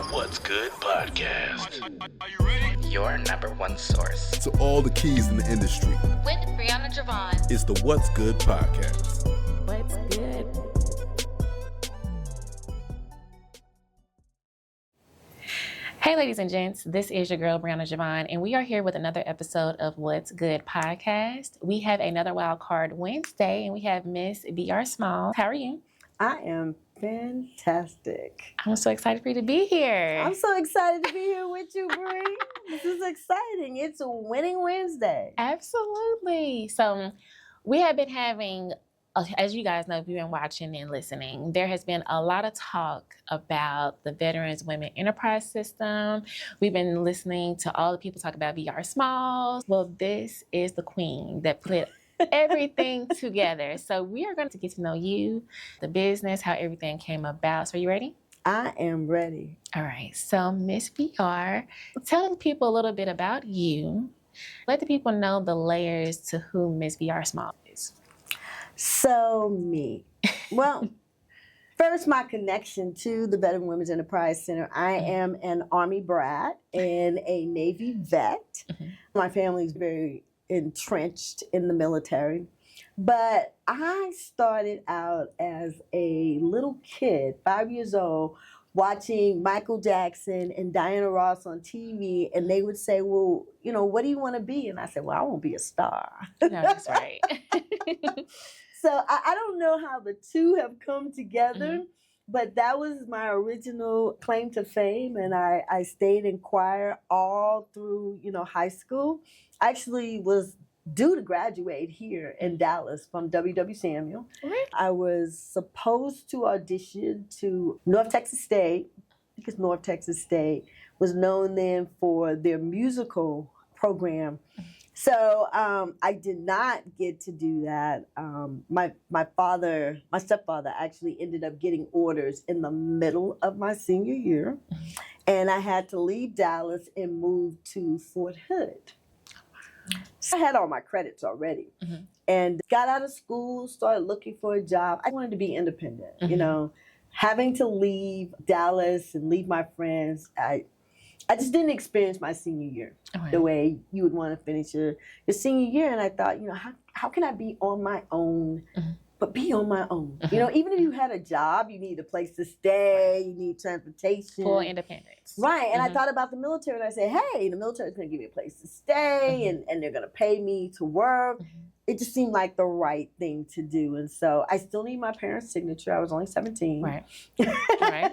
What's Good podcast. Are you ready? Your number one source to all the keys in the industry. With Brianna Jovahn. It's the What's Good podcast. What's good? Hey, ladies and gents, this is your girl, Brianna Jovahn, and we are here with another episode of What's Good podcast. We have another Wild Card Wednesday, and we have Miss B.R. Smalls. How are you? I am fantastic. I'm so excited for you to be here. I'm so excited to be here with you, Brie. This is exciting. It's a winning Wednesday. Absolutely. So we have been having, as you guys know, if you've been watching and listening, there has been a lot of talk about the Veterans Women Enterprise System. We've been listening to all the people talk about VR Smalls. Well, this is the queen that put everything together. So we are going to get to know you, the business, how everything came about. So are you ready? I am ready. All right. So Miss VR, tell people a little bit about you. Let the people know the layers to who Miss VR Smalls is. So me. Well, first, my connection to the Veteran Women's Enterprise Center. I am an Army brat and a Navy vet. My family is very entrenched in the military. But I started out as a little kid, 5 years old, watching Michael Jackson and Diana Ross on TV, and they would say, well, you know, what do you want to be? And I said, well, I want to be a star. No, that's right. So I don't know how the two have come together, but that was my original claim to fame, and I stayed in choir all through, high school. I actually was due to graduate here in Dallas from W.W. Samuel. Right. I was supposed to audition to North Texas State, because North Texas State was known then for their musical program. So I did not get to do that. My stepfather actually ended up getting orders in the middle of my senior year, and I had to leave Dallas and move to Fort Hood. So I had all my credits already and got out of school, started looking for a job. I wanted to be independent, having to leave Dallas and leave my friends. I just didn't experience my senior year the way you would want to finish your senior year. And I thought, how can I be on my own, but be on my own? Even if you had a job, you need a place to stay, you need transportation. Full independence. Right. And I thought about the military, and I said, hey, the military is going to give me a place to stay, and they're going to pay me to work. It just seemed like the right thing to do. And so I still need my parents' signature. I was only 17. Right.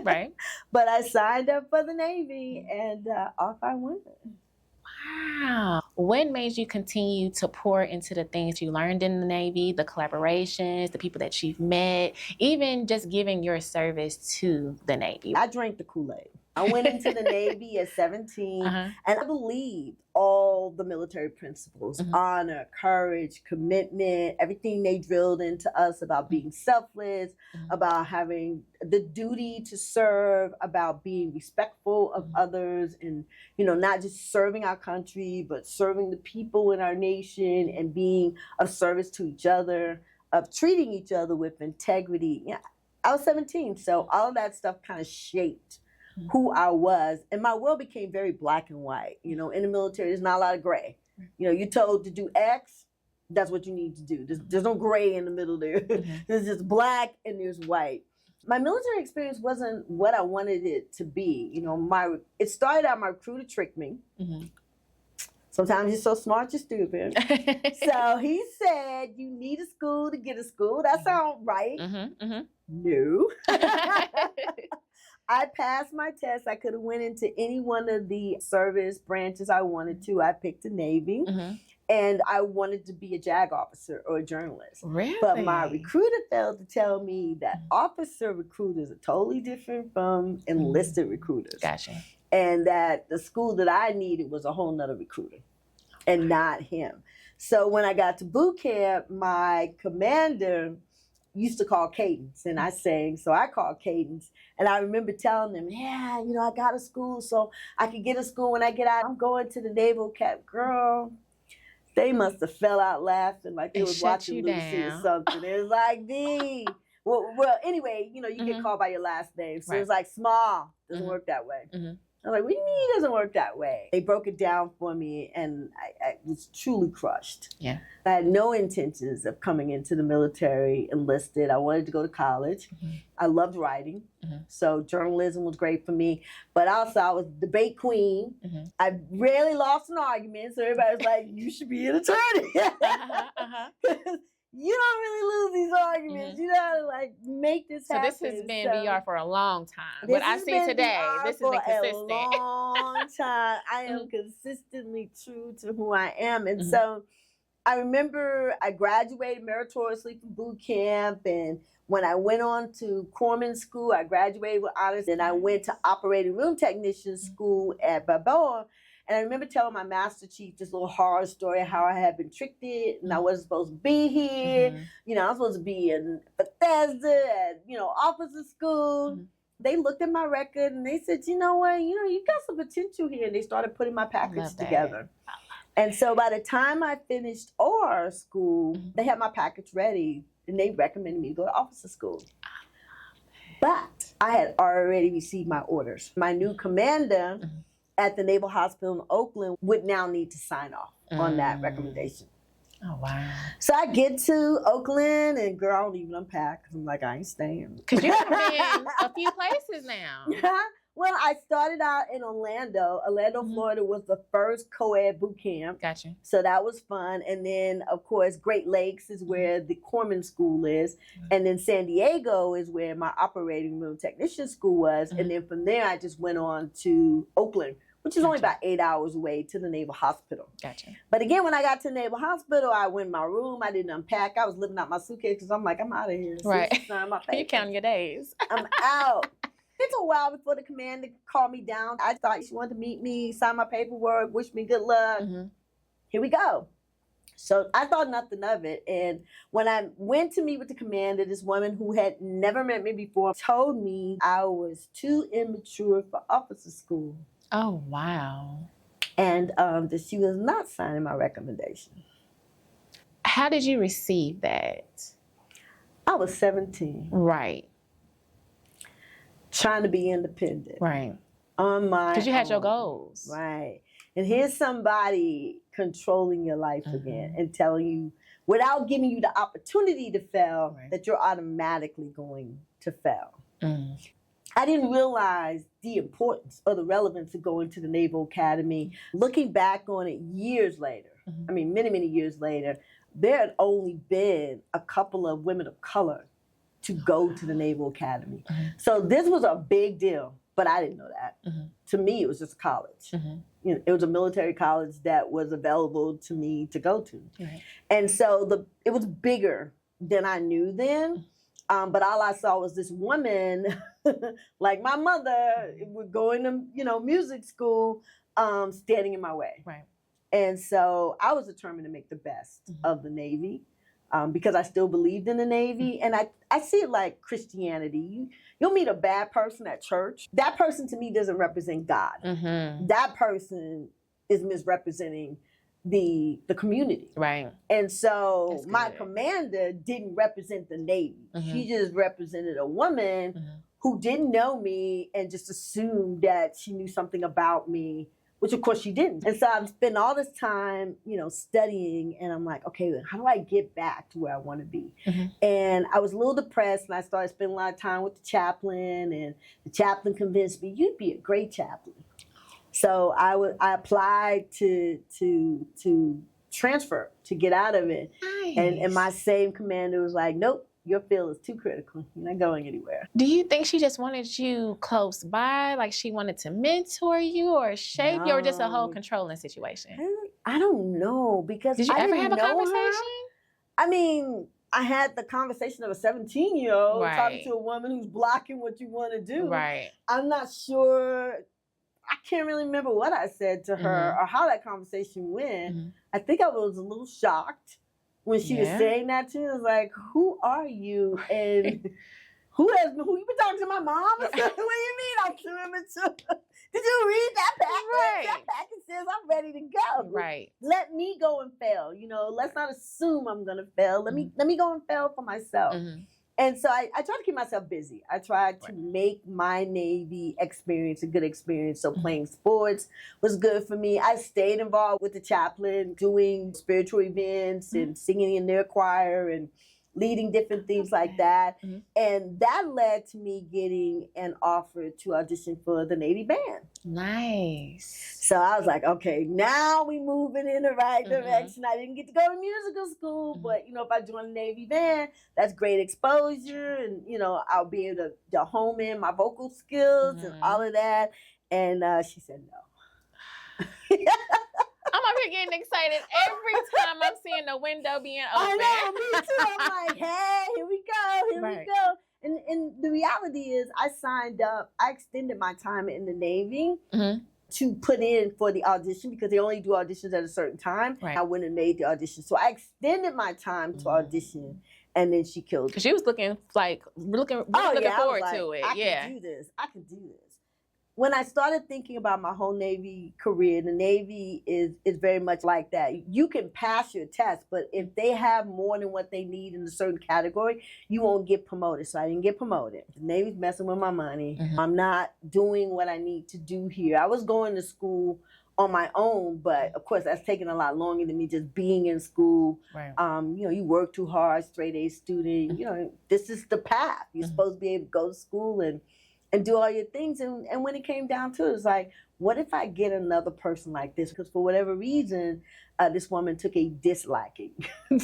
Right. But I signed up for the Navy, and off I went. Wow. What made you continue to pour into the things you learned in the Navy, the collaborations, the people that you've met, even just giving your service to the Navy? I drank the Kool-Aid. I went into the Navy at 17, and I believed all the military principles, honor, courage, commitment, everything they drilled into us about being selfless, about having the duty to serve, about being respectful of others, and, not just serving our country, but serving the people in our nation and being of service to each other, of treating each other with integrity. I was 17, so all of that stuff kind of shaped who I was. And my world became very black and white. In the military, there's not a lot of gray. You're told to do X, that's what you need to do. There's no gray in the middle there. There's just black and there's white. My military experience wasn't what I wanted it to be. It started out, my recruiter tricked me. Sometimes you're so smart, you're stupid. So he said, you need a school to get a school. That sounds right. No. I passed my test. I could have went into any one of the service branches I wanted to. I picked the Navy, and I wanted to be a JAG officer or a journalist. Really? But my recruiter failed to tell me that officer recruiters are totally different from enlisted recruiters. Gotcha. And that the school that I needed was a whole nother recruiter and not him. So when I got to boot camp, my commander used to call Cadence, and I sang, so I called Cadence. And I remember telling them, I got a school, so I could get a school when I get out. I'm going to the Naval Academy. Girl, they must have fell out laughing like they was watching Lucy or something. It was like, V, Well, anyway, you get called by your last name. So it's like small. Doesn't work that way. I'm like, what do you mean it doesn't work that way? They broke it down for me, and I was truly crushed. Yeah. I had no intentions of coming into the military enlisted. I wanted to go to college. I loved writing. So journalism was great for me. But also I was debate queen. I rarely lost an argument. So everybody was like, you should be an attorney. You don't really lose these arguments. You know how to like make this happen. So this has been VR for a long time. What I see today, this has been consistent. A long time. I am consistently true to who I am. And so I remember I graduated meritoriously from boot camp, and when I went on to corpsman school, I graduated with honors, and I went to operating room technician school at Balboa. And I remember telling my master chief this little horror story of how I had been tricked and I wasn't supposed to be here. I was supposed to be in Bethesda at, officer school. They looked at my record and they said, you know what, you got some potential here. And they started putting my package together. And so by the time I finished OR school, they had my package ready and they recommended me to go to officer school. But I had already received my orders. My new commander at the Naval Hospital in Oakland would now need to sign off on that recommendation. Oh, wow. So I get to Oakland and girl, I don't even unpack because I'm like, I ain't staying. Because you've been a few places now. Well, I started out in Orlando. Orlando, Florida was the first co-ed boot camp. Gotcha. So that was fun. And then, of course, Great Lakes is where the corpsman school is. And then San Diego is where my operating room technician school was. And then from there, I just went on to Oakland, which is only about 8 hours away to the Naval Hospital. Gotcha. But again, when I got to the Naval Hospital, I went in my room. I didn't unpack. I was living out my suitcase because I'm like, I'm out of here. Right. You counting your days. I'm out. It took a while before the commander called me down. I thought she wanted to meet me, sign my paperwork, wish me good luck. Here we go. So I thought nothing of it. And when I went to meet with the commander, this woman who had never met me before told me I was too immature for officer school. Oh, wow. And that she was not signing my recommendation. How did you receive that? I was 17. Right. Trying to be independent. Right. On my Because you had own. your goals. Right. And here's somebody controlling your life again and telling you, without giving you the opportunity to fail, that you're automatically going to fail. I didn't realize the importance or the relevance of going to the Naval Academy. Looking back on it years later, I mean, many, many years later, there had only been a couple of women of color to go to the Naval Academy. So this was a big deal, but I didn't know that. To me, it was just college. It was a military college that was available to me to go to. And so it was bigger than I knew then. But all I saw was this woman, like my mother, going to, music school, standing in my way. Right. And so I was determined to make the best of the Navy because I still believed in the Navy. And I see it like Christianity. You'll meet a bad person at church. That person to me doesn't represent God. That person is misrepresenting the community. Right. And so my commander didn't represent the Navy. She just represented a woman who didn't know me and just assumed that she knew something about me, which of course she didn't. And so I've spent all this time, studying, and I'm like, okay, how do I get back to where I want to be? And I was a little depressed, and I started spending a lot of time with the chaplain, and the chaplain convinced me, you'd be a great chaplain. So I applied to transfer, to get out of it. Nice. And my same commander was like, nope, your field is too critical. You're not going anywhere. Do you think she just wanted you close by? Like she wanted to mentor you or shape you, or just a whole controlling situation? I don't know, because Did you ever have a conversation? I mean, I had the conversation of a 17-year-old talking to a woman who's blocking what you want to do. Right. I'm not sure. I can't really remember what I said to her or how that conversation went. I think I was a little shocked when she was saying that to me. I was like, who are you? And who you been talking to my mom? What do you mean I'm too immature? Did you read that package? That package says I'm ready to go. Right. Let me go and fail. Let's not assume I'm gonna fail. Let me go and fail for myself. And so I try to keep myself busy. I try to make my Navy experience a good experience. So playing sports was good for me. I stayed involved with the chaplain, doing spiritual events and singing in their choir and leading different things like that. And that led to me getting an offer to audition for the Navy band. Nice. So I was like, okay, now we moving in the right direction. I didn't get to go to musical school, but if I join the Navy band, that's great exposure, and I'll be able to home in my vocal skills and all of that. And she said no. I'm up here getting excited every time I'm seeing the window being open. I know, me too. I'm like, hey, here we go. And the reality is I signed up, I extended my time in the Navy to put in for the audition because they only do auditions at a certain time. I went and made the audition. So I extended my time to audition, and then she killed it. Because she was looking forward to it. I can do this. When I started thinking about my whole Navy career, the Navy is very much like that. You can pass your test, but if they have more than what they need in a certain category, you won't get promoted. So I didn't get promoted. The Navy's messing with my money. I'm not doing what I need to do here. I was going to school on my own, but of course that's taking a lot longer than me just being in school. You work too hard, straight A student. This is the path. You're supposed to be able to go to school and do all your things. And when it came down to it, it's like, what if I get another person like this? Because for whatever reason, this woman took a disliking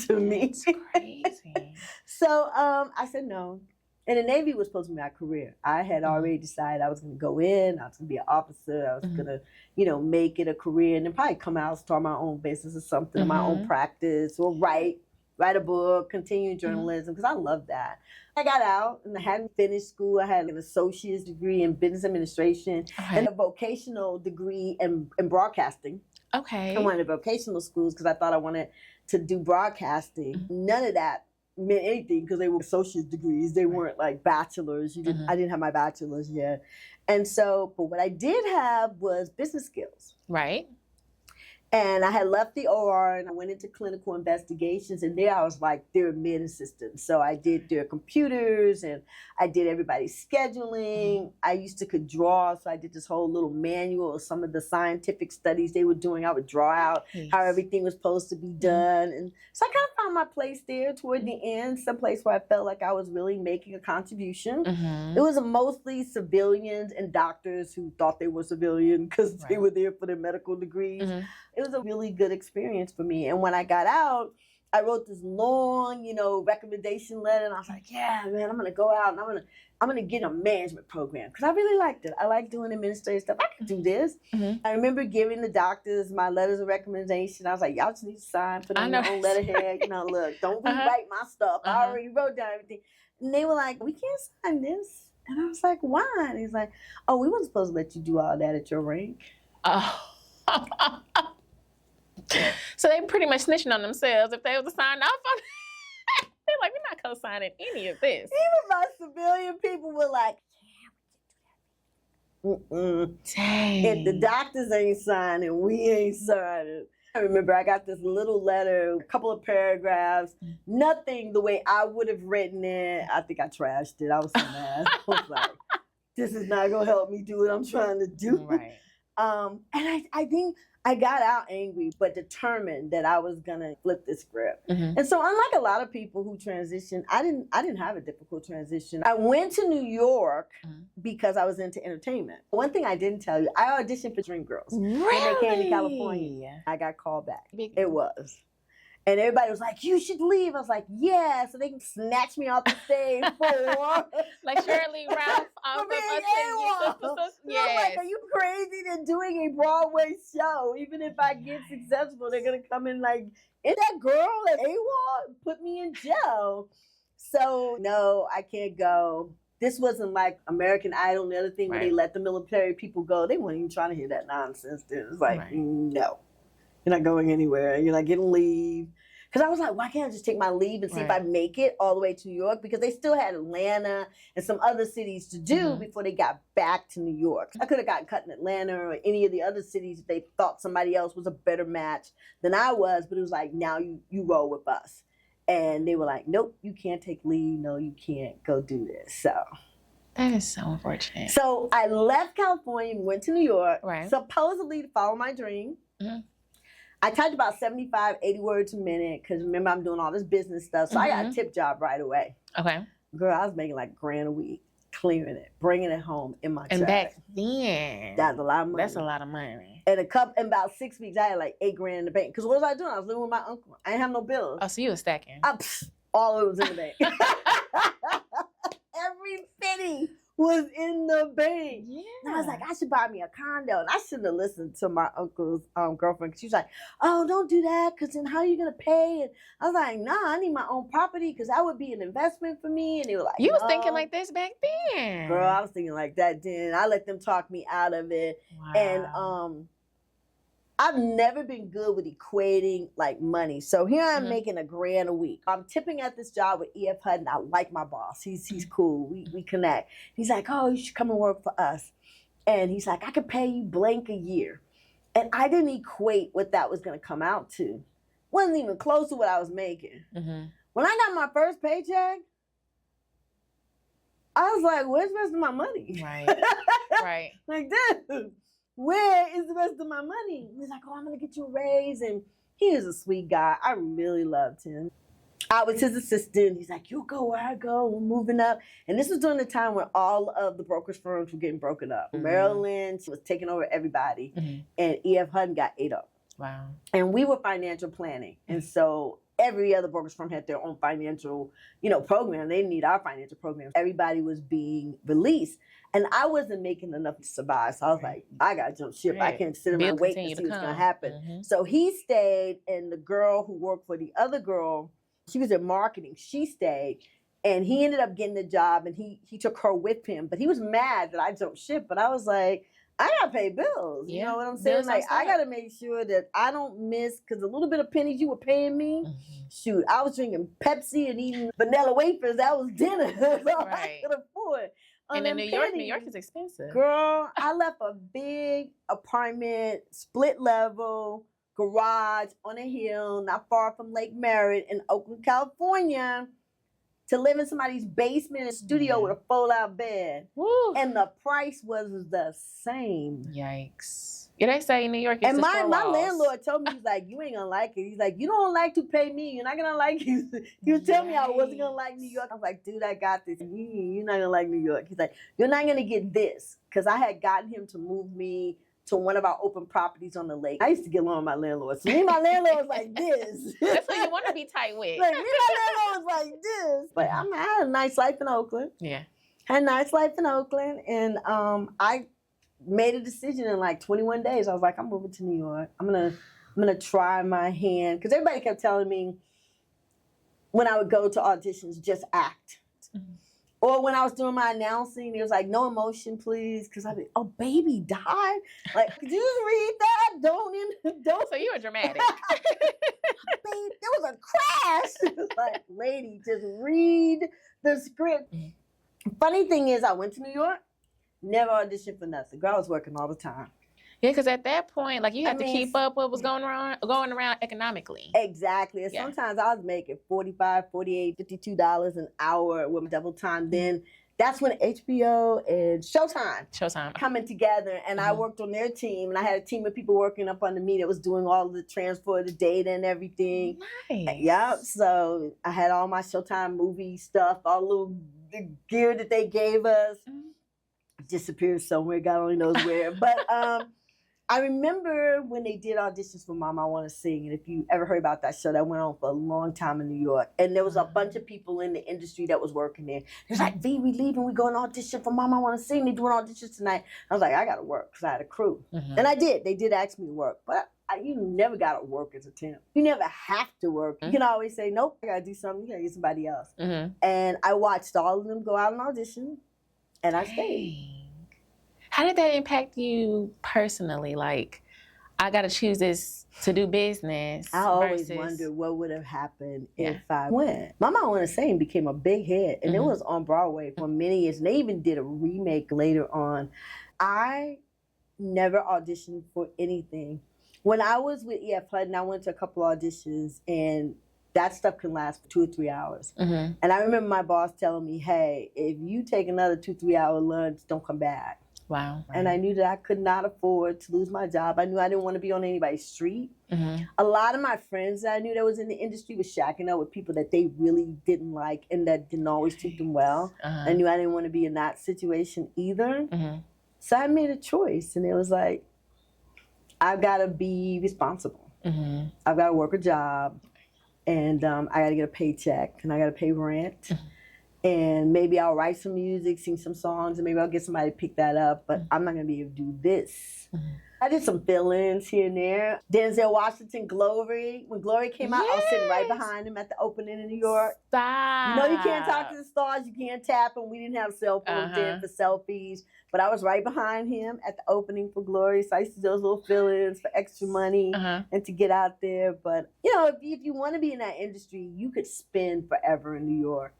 to me. That's crazy. So I said no. And the Navy was supposed to be my career. I had already decided I was going to go in. I was going to be an officer. I was going to, make it a career, and then probably come out, start my own business or something, my own practice, or write a book, continue journalism, because I love that. I got out and I hadn't finished school. I had an associate's degree in business administration and a vocational degree in broadcasting. Okay. I went to vocational schools because I thought I wanted to do broadcasting. None of that meant anything because they were associate's degrees. They weren't like bachelor's. I didn't have my bachelor's yet. And so, but what I did have was business skills. Right. And I had left the OR and I went into clinical investigations, and there I was like their admin assistant. So I did their computers and I did everybody's scheduling. I used to could draw, so I did this whole little manual of some of the scientific studies they were doing. I would draw out how everything was supposed to be done. And so I kind of found my place there toward the end, someplace where I felt like I was really making a contribution. It was mostly civilians and doctors who thought they were civilian because they were there for their medical degrees. It was a really good experience for me. And when I got out, I wrote this long, recommendation letter, and I was like, yeah, man, I'm going to go out and I'm going to get a management program because I really liked it. I like doing administrative stuff. I could do this. I remember giving the doctors my letters of recommendation. I was like, y'all just need to sign, put on your own letterhead. Look, don't rewrite my stuff. I already wrote down everything. And they were like, we can't sign this. And I was like, why? And he's like, oh, we weren't supposed to let you do all that at your rank. Oh. So they pretty much snitching on themselves if they was to sign off on it. They're like, we're not co-signing any of this. Even my civilian people were like, Dang. if the doctors ain't signing, we ain't signing. I remember I got this little letter, a couple of paragraphs, nothing the way I would have written it. I think I trashed it. I was so mad. I was like, this is not going to help me do what I'm trying to do. Right. And I think I got out angry, but determined that I was gonna flip the script. And so, unlike a lot of people who transitioned, I didn't have a difficult transition. I went to New York because I was into entertainment. One thing I didn't tell you, I auditioned for Dreamgirls when they came to California. I got called back. It was. And everybody was like, you should leave. I was like, yeah, so they can snatch me off the stage for like Shirley Ralph off of us. I'm like, are you crazy? They're doing a Broadway show. Even if I get successful, they're going to come in like, is that girl at AWOL? Put me in jail. So, no, I can't go. This wasn't like American Idol and the other thing where they let the military people go. They weren't even trying to hear that nonsense. It was like, no. You're not going anywhere. You're not getting leave. Because I was like, why can't I just take my leave and see if I make it all the way to New York? Because they still had Atlanta and some other cities to do before they got back to New York. I could have gotten cut in Atlanta or any of the other cities if they thought somebody else was a better match than I was. But it was like, now you roll with us. And they were like, nope, you can't take leave. No, you can't go do this. So that is so unfortunate. So I left California, went to New York, right, supposedly to follow my dream. Mm-hmm. I typed about 75, 80 words a minute because remember, I'm doing all this business stuff. So I got a tip job right away. Okay. Girl, I was making like $1,000 a week, clearing it, bringing it home in my check. And back then, that's a lot of money. That's a lot of money. And in about 6 weeks, I had like $8,000 in the bank. Because what was I doing? I was living with my uncle. I didn't have no bills. Oh, so you were stacking. All of it was in the bank. Every penny was in the bank. Yeah. And I was like, I should buy me a condo. And I shouldn't have listened to my uncle's girlfriend. She was like, oh, don't do that, because then how are you going to pay? And I was like, nah, I need my own property because that would be an investment for me. And they were like, you was thinking like this back then. Girl, I was thinking like that then. I let them talk me out of it. Wow. And I've never been good with equating like money. So here I'm making $1,000 a week. I'm tipping at this job with E.F. Hutton. I like my boss. He's cool. We connect. He's like, oh, you should come and work for us. And he's like, I could pay you blank a year. And I didn't equate what that was going to come out to. Wasn't even close to what I was making. When I got my first paycheck, I was like, where's the rest of my money? Right. Right. Like, dude, where is the rest of my money? He's like, oh, I'm going to get you a raise. And he is a sweet guy. I really loved him. I was his assistant. He's like, you go where I go. We're moving up. And this was during the time when all of the brokerage firms were getting broken up. Merrill Lynch was taking over everybody. And E.F. Hutton got ate up. Wow. And we were financial planning. And so every other brokerage firm had their own financial, program. They didn't need our financial program. Everybody was being released. And I wasn't making enough to survive. So I was like, I got to jump ship. I can't sit around and wait and see what's going to happen. So he stayed, and the girl who worked for the other girl, she was in marketing. She stayed, and he ended up getting the job, and he took her with him. But he was mad that I jumped ship. But I was like, I got to pay bills. You know what I'm saying? Like, I got to make sure that I don't miss, because a little bit of pennies you were paying me, shoot, I was drinking Pepsi and eating vanilla wafers. That was dinner. So I could afford. And in New York is expensive. Girl, I left a big apartment, split level, garage on a hill, not far from Lake Merritt in Oakland, California, to live in somebody's basement and studio with a fold-out bed. Woo. And the price was the same. Yikes. Yeah, they say New York is and the my walls. landlord told me, he's like, you ain't gonna like it. He's like, you don't like to pay me. You're not gonna like it. He was telling me I wasn't gonna like New York. I was like, dude, I got this. You're not gonna like New York. He's like, you're not gonna get this. Because I had gotten him to move me to one of our open properties on the lake. I used to get along with my landlord. So me and my landlord was like this. That's what you want to be tight with. Like, me and my landlord was like this. But I had a nice life in Oakland. Yeah. Had a nice life in Oakland. And I made a decision in like 21 days. I was like, I'm moving to New York. I'm gonna try my hand. Because everybody kept telling me when I would go to auditions, just act. Or when I was doing my announcing, it was like, no emotion, please. Because I'd be, oh, baby died? Like, could you just read that? Don't. So you were dramatic. Babe, there was a crash. Like, lady, just read the script. Funny thing is, I went to New York, never auditioned for nothing. Girl, I was working all the time. Yeah, because at that point, like, you had to keep up what was going around economically. Exactly. And sometimes I was making $45, $48, $52 an hour with double time. Then that's when HBO and Showtime coming together. And I worked on their team. And I had a team of people working up under me that was doing all the transfer of the data and everything. Nice. Yep. So I had all my Showtime movie stuff, all the little gear that they gave us. Disappeared somewhere, God only knows where. But I remember when they did auditions for Mama, I Want to Sing. And if you ever heard about that show, that went on for a long time in New York. And there was a bunch of people in the industry that was working there. It was like, V, we leaving. We going to audition for Mama, I Want to Sing. They doing auditions tonight. I was like, I got to work because I had a crew. And I did. They did ask me to work. But you never got to work as a temp. You never have to work. You can always say, nope, I got to do something. You got to get somebody else. And I watched all of them go out and audition. And I stayed. How did that impact you personally? Like, I got to choose this to do business. I always wonder what would have happened if I went. Mama I Want to Sing became a big hit, and it was on Broadway for many years. And they even did a remake later on. I never auditioned for anything. When I was with E.F. Hutton, I went to a couple auditions, and that stuff can last for 2 or 3 hours. Mm-hmm. And I remember my boss telling me, hey, if you take another 2-3 hour lunch, don't come back. Wow. And I knew that I could not afford to lose my job. I knew I didn't want to be on anybody's street. Mm-hmm. A lot of my friends that I knew that was in the industry was shacking up with people that they really didn't like and that didn't always treat them well. I knew I didn't want to be in that situation either. Mm-hmm. So I made a choice, and it was like, I've got to be responsible. Mm-hmm. I've got to work a job, and I got to get a paycheck, and I got to pay rent. Mm-hmm. And maybe I'll write some music, sing some songs, and maybe I'll get somebody to pick that up, but I'm not going to be able to do this. Mm-hmm. I did some fill-ins here and there. Denzel Washington, Glory. When Glory came out, I was sitting right behind him at the opening in New York. Stop. You know, you can't talk to the stars, you can't tap them. We didn't have cell phones then for selfies. But I was right behind him at the opening for Glory. So I used to do those little fill-ins for extra money and to get out there. But, you know, if you want to be in that industry, you could spend forever in New York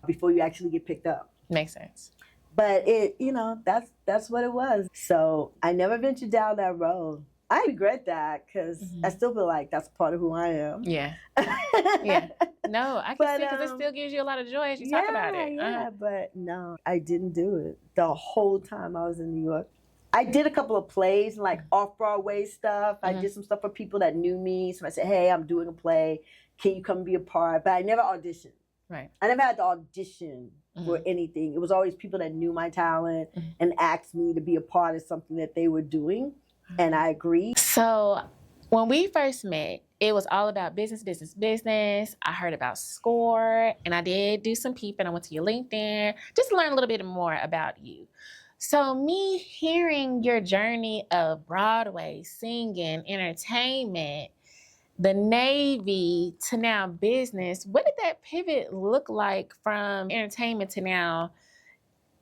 before you actually get picked up. Makes sense. But it, you know, that's what it was. So I never ventured down that road. I regret that because I still feel like that's part of who I am. Yeah. Yeah. No, I can see because it still gives you a lot of joy as you talk about it. Yeah, but no, I didn't do it the whole time I was in New York. I did a couple of plays, like off-Broadway stuff. I did some stuff for people that knew me. So I said, hey, I'm doing a play. Can you come be a part? But I never auditioned. Right. I never had to audition for anything. It was always people that knew my talent and asked me to be a part of something that they were doing. And I agreed. So when we first met, it was all about business, business, business. I heard about SCORE, and I did do some peeping. I went to your LinkedIn just to learn a little bit more about you. So me hearing your journey of Broadway, singing, entertainment, the Navy to now business, what did that pivot look like from entertainment to now?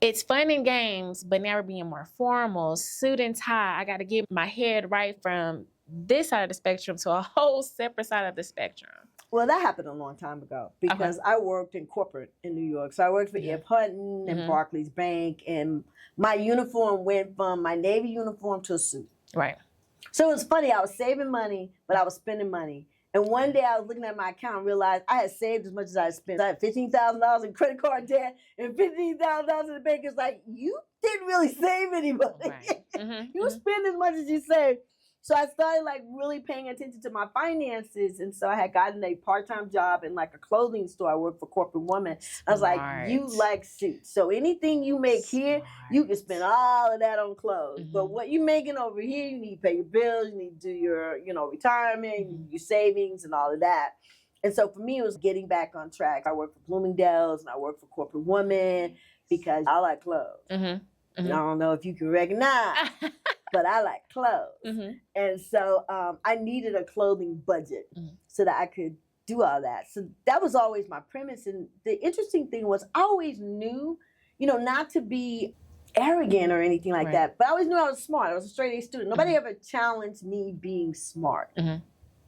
It's fun and games, but now we're being more formal, suit and tie. I got to get my head right from this side of the spectrum to a whole separate side of the spectrum. Well, that happened a long time ago because I worked in corporate in New York. So I worked for Ebb Hutton and Barclays Bank, and my uniform went from my Navy uniform to a suit. Right. So it was funny. I was saving money, but I was spending money. And one day I was looking at my account and realized I had saved as much as I had spent. I had $15,000 in credit card debt and $15,000 in the bank. It's like, you didn't really save any money. Right. You spend as much as you save. So I started like really paying attention to my finances. And so I had gotten a part-time job in like a clothing store. I worked for Corporate Woman. I was like, you like suits. So anything you make here, you can spend all of that on clothes. But what you're making over here, you need to pay your bills, you need to do your, retirement, your savings and all of that. And so for me, it was getting back on track. I worked for Bloomingdale's and I worked for Corporate Woman because I like clothes. I don't know if you can recognize, but I like clothes. And so I needed a clothing budget so that I could do all that. So that was always my premise. And the interesting thing was I always knew, not to be arrogant or anything like that, but I always knew I was smart. I was a straight A student. Nobody ever challenged me being smart.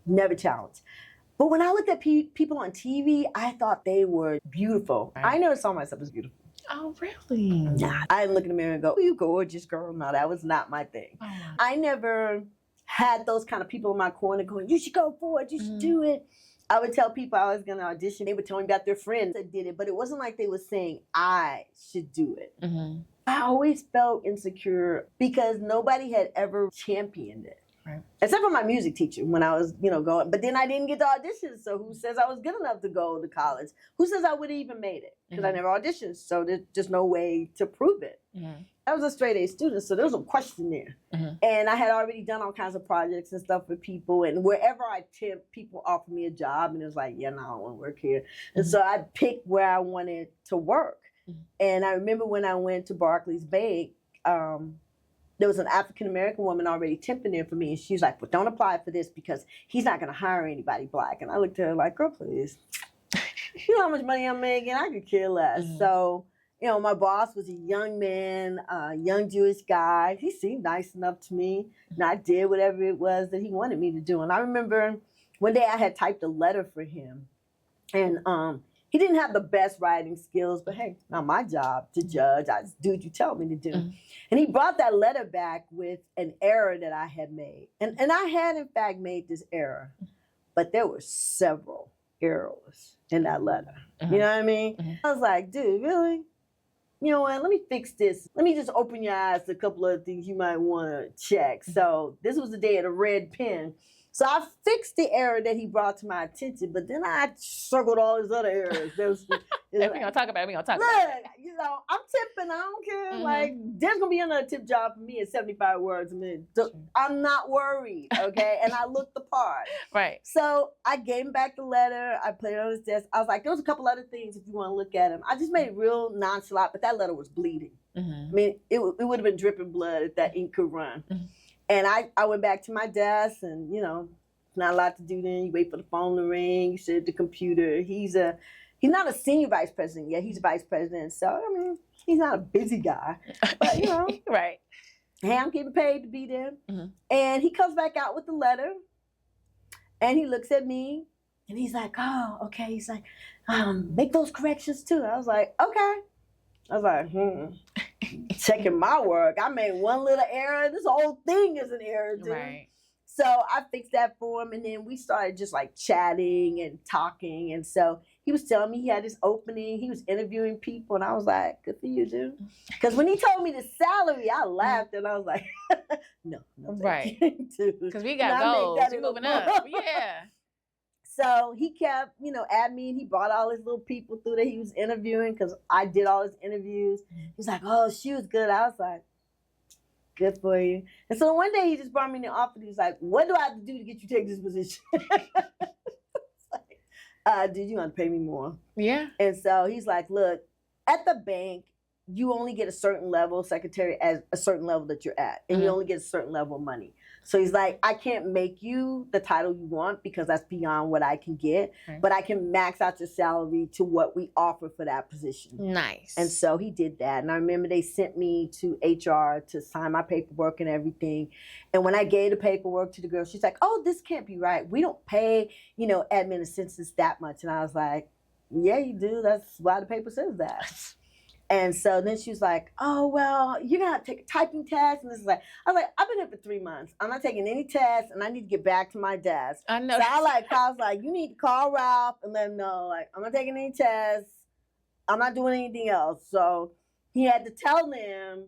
Never challenged. But when I looked at people on TV, I thought they were beautiful. I never saw myself as beautiful. Oh, really? Nah, I didn't look in the mirror and go, oh, you gorgeous girl. No, that was not my thing. I never had those kind of people in my corner going, you should go for it, you should do it. I would tell people I was going to audition. They would tell me about their friends that did it, but it wasn't like they were saying I should do it. I always felt insecure because nobody had ever championed it. Right. Except for my music teacher when I was, going. But then I didn't get to audition. So who says I was good enough to go to college? Who says I would have even made it? Because I never auditioned. So there's just no way to prove it. I was a straight A student, so there was a question there. And I had already done all kinds of projects and stuff with people. And wherever I tipped, people offered me a job. And it was like, yeah, no, I don't want to work here. And so I picked where I wanted to work. And I remember when I went to Barclays Bank, there was an African-American woman already temping there for me. And she was like, well, don't apply for this because he's not going to hire anybody black. And I looked at her like, girl, please. You know how much money I'm making? I could care less. So, my boss was a young man, a young Jewish guy. He seemed nice enough to me. And I did whatever it was that he wanted me to do. And I remember one day I had typed a letter for him. And he didn't have the best writing skills, but hey, not my job to judge. I just do what you tell me to do. And he brought that letter back with an error that I had made. And I had, in fact, made this error, but there were several errors in that letter. You know what I mean? I was like, dude, really? You know what? Let me fix this. Let me just open your eyes to a couple of things you might want to check. So this was the day of the red pen. So I fixed the error that he brought to my attention, but then I circled all his other errors. We're going to talk about it. Look, you know, I'm tipping. I don't care. Like, there's going to be another tip job for me at 75 words a minute. I'm not worried, okay? And I looked the part. Right. So I gave him back the letter. I put it on his desk. I was like, there's a couple other things if you want to look at them. I just made it real nonchalant, but that letter was bleeding. I mean, it would have been dripping blood if that ink could run. And I went back to my desk, and, you know, not a lot to do then. You wait for the phone to ring. You sit at the computer. He's not a senior vice president yet. He's a vice president. So, I mean, he's not a busy guy. But, you know. Right. Hey, I'm getting paid to be there. And he comes back out with the letter. And he looks at me. And he's like, oh, okay. He's like, make those corrections too. I was like, okay. I was like, checking my work. I made one little error. This whole thing is an error, dude. Right. So I fixed that for him, and then we started just like chatting and talking. And so he was telling me he had this opening. He was interviewing people, and I was like, good for you, dude. Because when he told me the salary, I laughed, and I was like, no. Right. Because we got goals. You're moving up. Yeah. So he kept, you know, at me, and he brought all his little people through that he was interviewing because I did all his interviews. He's like, oh, she was good. I was like, good for you. And so one day he just brought me in the office. He was like, what do I have to do to get you to take this position? Dude, you want to pay me more. Yeah. And so he's like, look, at the bank, you only get a certain level, secretary, at a certain level that you're at. And you only get a certain level of money. So he's like, I can't make you the title you want because that's beyond what I can get. But I can max out your salary to what we offer for that position. Nice. And so he did that. And I remember they sent me to HR to sign my paperwork and everything. And when I gave the paperwork to the girl, she's like, oh, this can't be right. We don't pay, you know, admin assistants that much. And I was like, yeah, you do. That's why the paper says that. And so then she was like, oh, well, you're going to take a typing test. And this is like, I was like, I've been here for 3 months. I'm not taking any tests, and I need to get back to my desk. I know. So I was like, you need to call Ralph and let him know, like, I'm not taking any tests. I'm not doing anything else. So he had to tell them,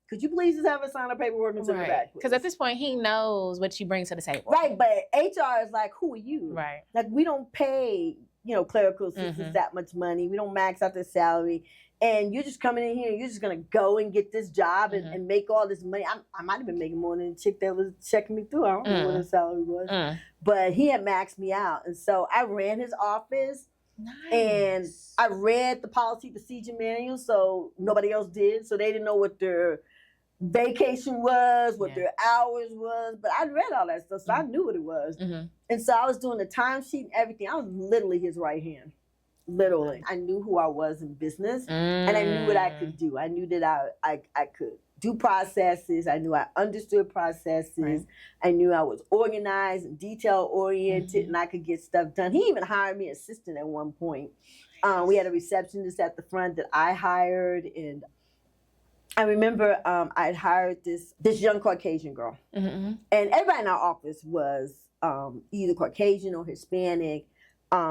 could you please just have us sign the paperwork and send it back? Because at this point, he knows what you bring to the table. Right, but HR is like, who are you? Right. Like, we don't pay, you know, clerical assistants that much money. We don't max out their salary. And you're just coming in here, you're just going to go and get this job and make all this money. I might have been making more than the chick that was checking me through. I don't know what his salary was. But he had maxed me out. And so I ran his office. Nice. And I read the policy procedure manual, so nobody else did. So they didn't know what their vacation was, what their hours was. But I read all that stuff, so I knew what it was. And so I was doing the timesheet and everything. I was literally his right hand. Literally. I knew who I was in business, and I knew what I could do. I knew that I could do processes. I knew I understood processes. I knew I was organized and detail-oriented, and I could get stuff done. He even hired me an assistant at one point. We had a receptionist at the front that I hired, and I remember I'd hired this young Caucasian girl, and everybody in our office was either Caucasian or Hispanic.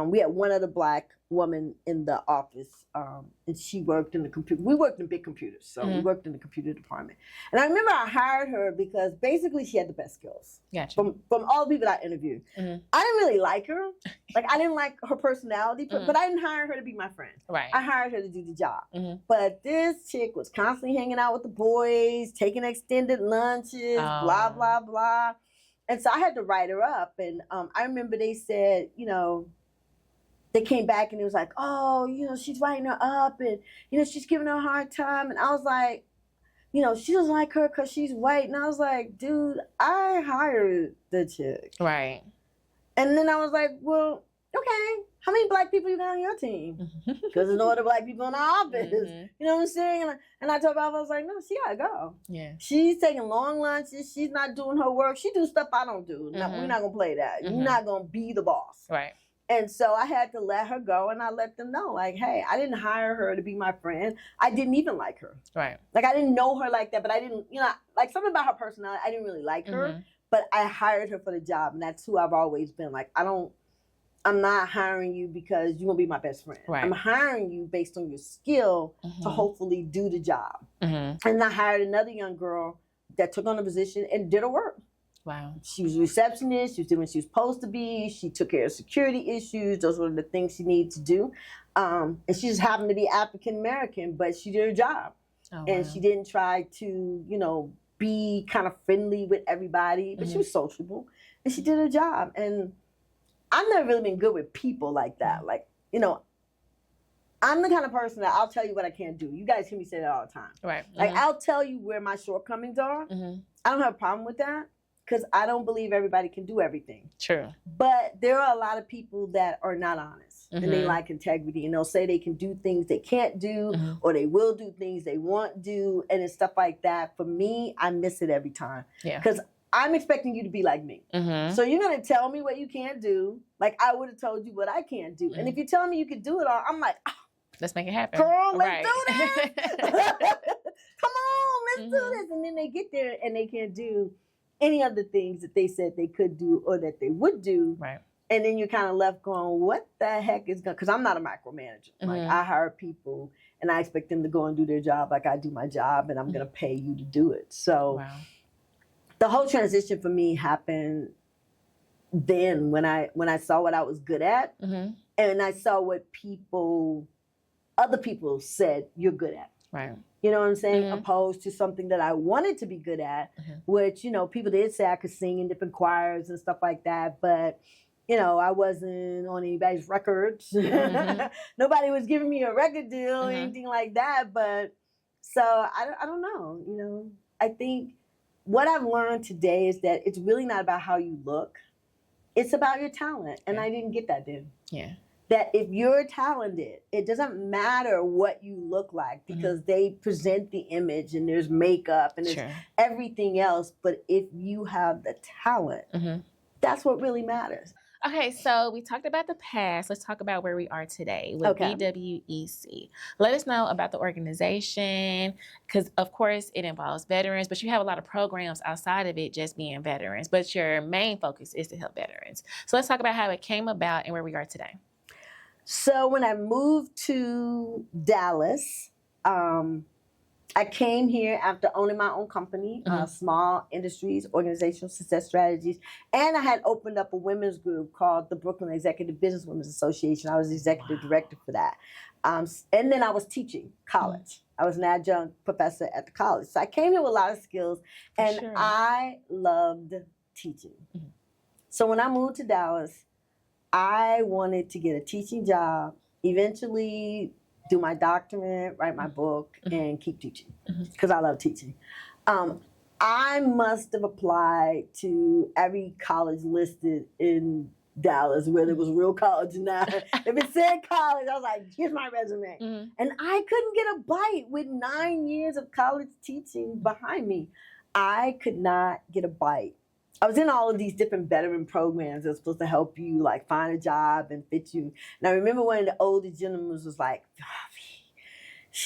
We had one other Black woman in the office, and she worked in the computer. We worked in big computers, so we worked in the computer department. And I remember I hired her because basically she had the best skills. Gotcha. From all the people I interviewed. I didn't really like her. Like, I didn't like her personality, but I didn't hire her to be my friend. Right. I hired her to do the job. But this chick was constantly hanging out with the boys, taking extended lunches, blah, blah, blah. And so I had to write her up. And I remember they said, you know, they came back and it was like, oh, you know, she's writing her up and, you know, she's giving her a hard time. And I was like, you know, she doesn't like her because she's white. And I was like, dude, I hired the chick. Right. And then I was like, well, okay, how many Black people you got on your team? Because there's no other Black people in the office. You know what I'm saying? And I told her, I was like, no, she gotta go. Yeah. She's taking long lunches. She's not doing her work. She do stuff I don't do. No, we're not going to play that. You're not going to be the boss. Right. And so I had to let her go, and I let them know, like, hey, I didn't hire her to be my friend. I didn't even like her. Right. Like, I didn't know her like that, but I didn't, you know, like, something about her personality, I didn't really like her, but I hired her for the job, and that's who I've always been. Like, I don't I'm not hiring you because you're going to be my best friend. Right. I'm hiring you based on your skill to hopefully do the job. And I hired another young girl that took on the position and did her work. Wow. She was a receptionist. She was doing what she was supposed to be. She took care of security issues. Those were the things she needed to do. And she just happened to be African American, but she did her job. Oh, and she didn't try to, you know, be kind of friendly with everybody, but she was sociable. And she did her job. And I've never really been good with people like that. Like, you know, I'm the kind of person that I'll tell you what I can't do. You guys hear me say that all the time. Right. Like, I'll tell you where my shortcomings are. I don't have a problem with that because I don't believe everybody can do everything. True. But there are a lot of people that are not honest and they lack integrity, and they'll say they can do things they can't do or they will do things they won't do, and it's stuff like that. For me, I miss it every time. Yeah. Because I'm expecting you to be like me. So you're going to tell me what you can't do, like I would have told you what I can't do. And if you tell me you can do it all, I'm like, oh, let's make it happen. Girl, let's do this. Come on, let's do this. And then they get there and they can't do any of the things that they said they could do or that they would do. Right. And then you're kind of left going, what the heck is going, because I'm not a micromanager. Like, I hire people and I expect them to go and do their job like I do my job, and I'm going to pay you to do it. So the whole transition for me happened then when I saw what I was good at, and I saw what other people said you're good at. Right. You know what I'm saying? Opposed to something that I wanted to be good at, which, you know, people did say I could sing in different choirs and stuff like that, but you know, I wasn't on anybody's records. Nobody was giving me a record deal or anything like that. But so I don't know. You know, I think what I've learned today is that it's really not about how you look. It's about your talent. And I didn't get that then. Yeah. That if you're talented, it doesn't matter what you look like because they present the image and there's makeup and there's everything else. But if you have the talent, that's what really matters. Okay, so we talked about the past. Let's talk about where we are today with VWEC. Let us know about the organization, because of course it involves veterans, but you have a lot of programs outside of it just being veterans, but your main focus is to help veterans. So let's talk about how it came about and where we are today. So when I moved to Dallas, I came here after owning my own company, Small Industries, Organizational Success Strategies, and I had opened up a women's group called the Brooklyn Executive Business Women's Association. I was the executive director for that. And then I was teaching college. I was an adjunct professor at the college. So I came here with a lot of skills, and I loved teaching. So when I moved to Dallas, I wanted to get a teaching job, eventually do my doctorate, write my book, and keep teaching because I love teaching. I must have applied to every college listed in Dallas, whether it was real college or not. If it said college, I was like, here's my resume. And I couldn't get a bite with 9 years of college teaching behind me. I could not get a bite. I was in all of these different veteran programs that were supposed to help you like find a job and fit you. And I remember one of the older gentlemen was like,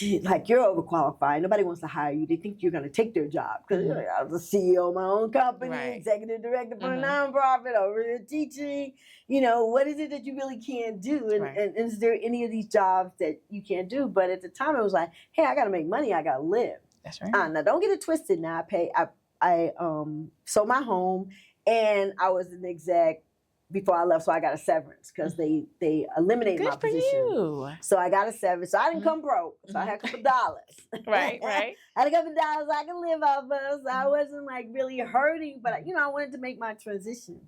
you're overqualified. Nobody wants to hire you. They think you're going to take their job. Because I was the CEO of my own company, executive director for a nonprofit, over here teaching. You know, what is it that you really can't do? And is there any of these jobs that you can't do? But at the time, it was like, hey, I got to make money. I got to live. That's right. Now, don't get it twisted. Now, I sold my home, and I was an exec before I left, so I got a severance because they eliminated my position. You. So I got a severance. So I didn't come broke. So I had a couple dollars. Right. I had a couple dollars I could live off of. So I wasn't like really hurting, but I wanted to make my transition.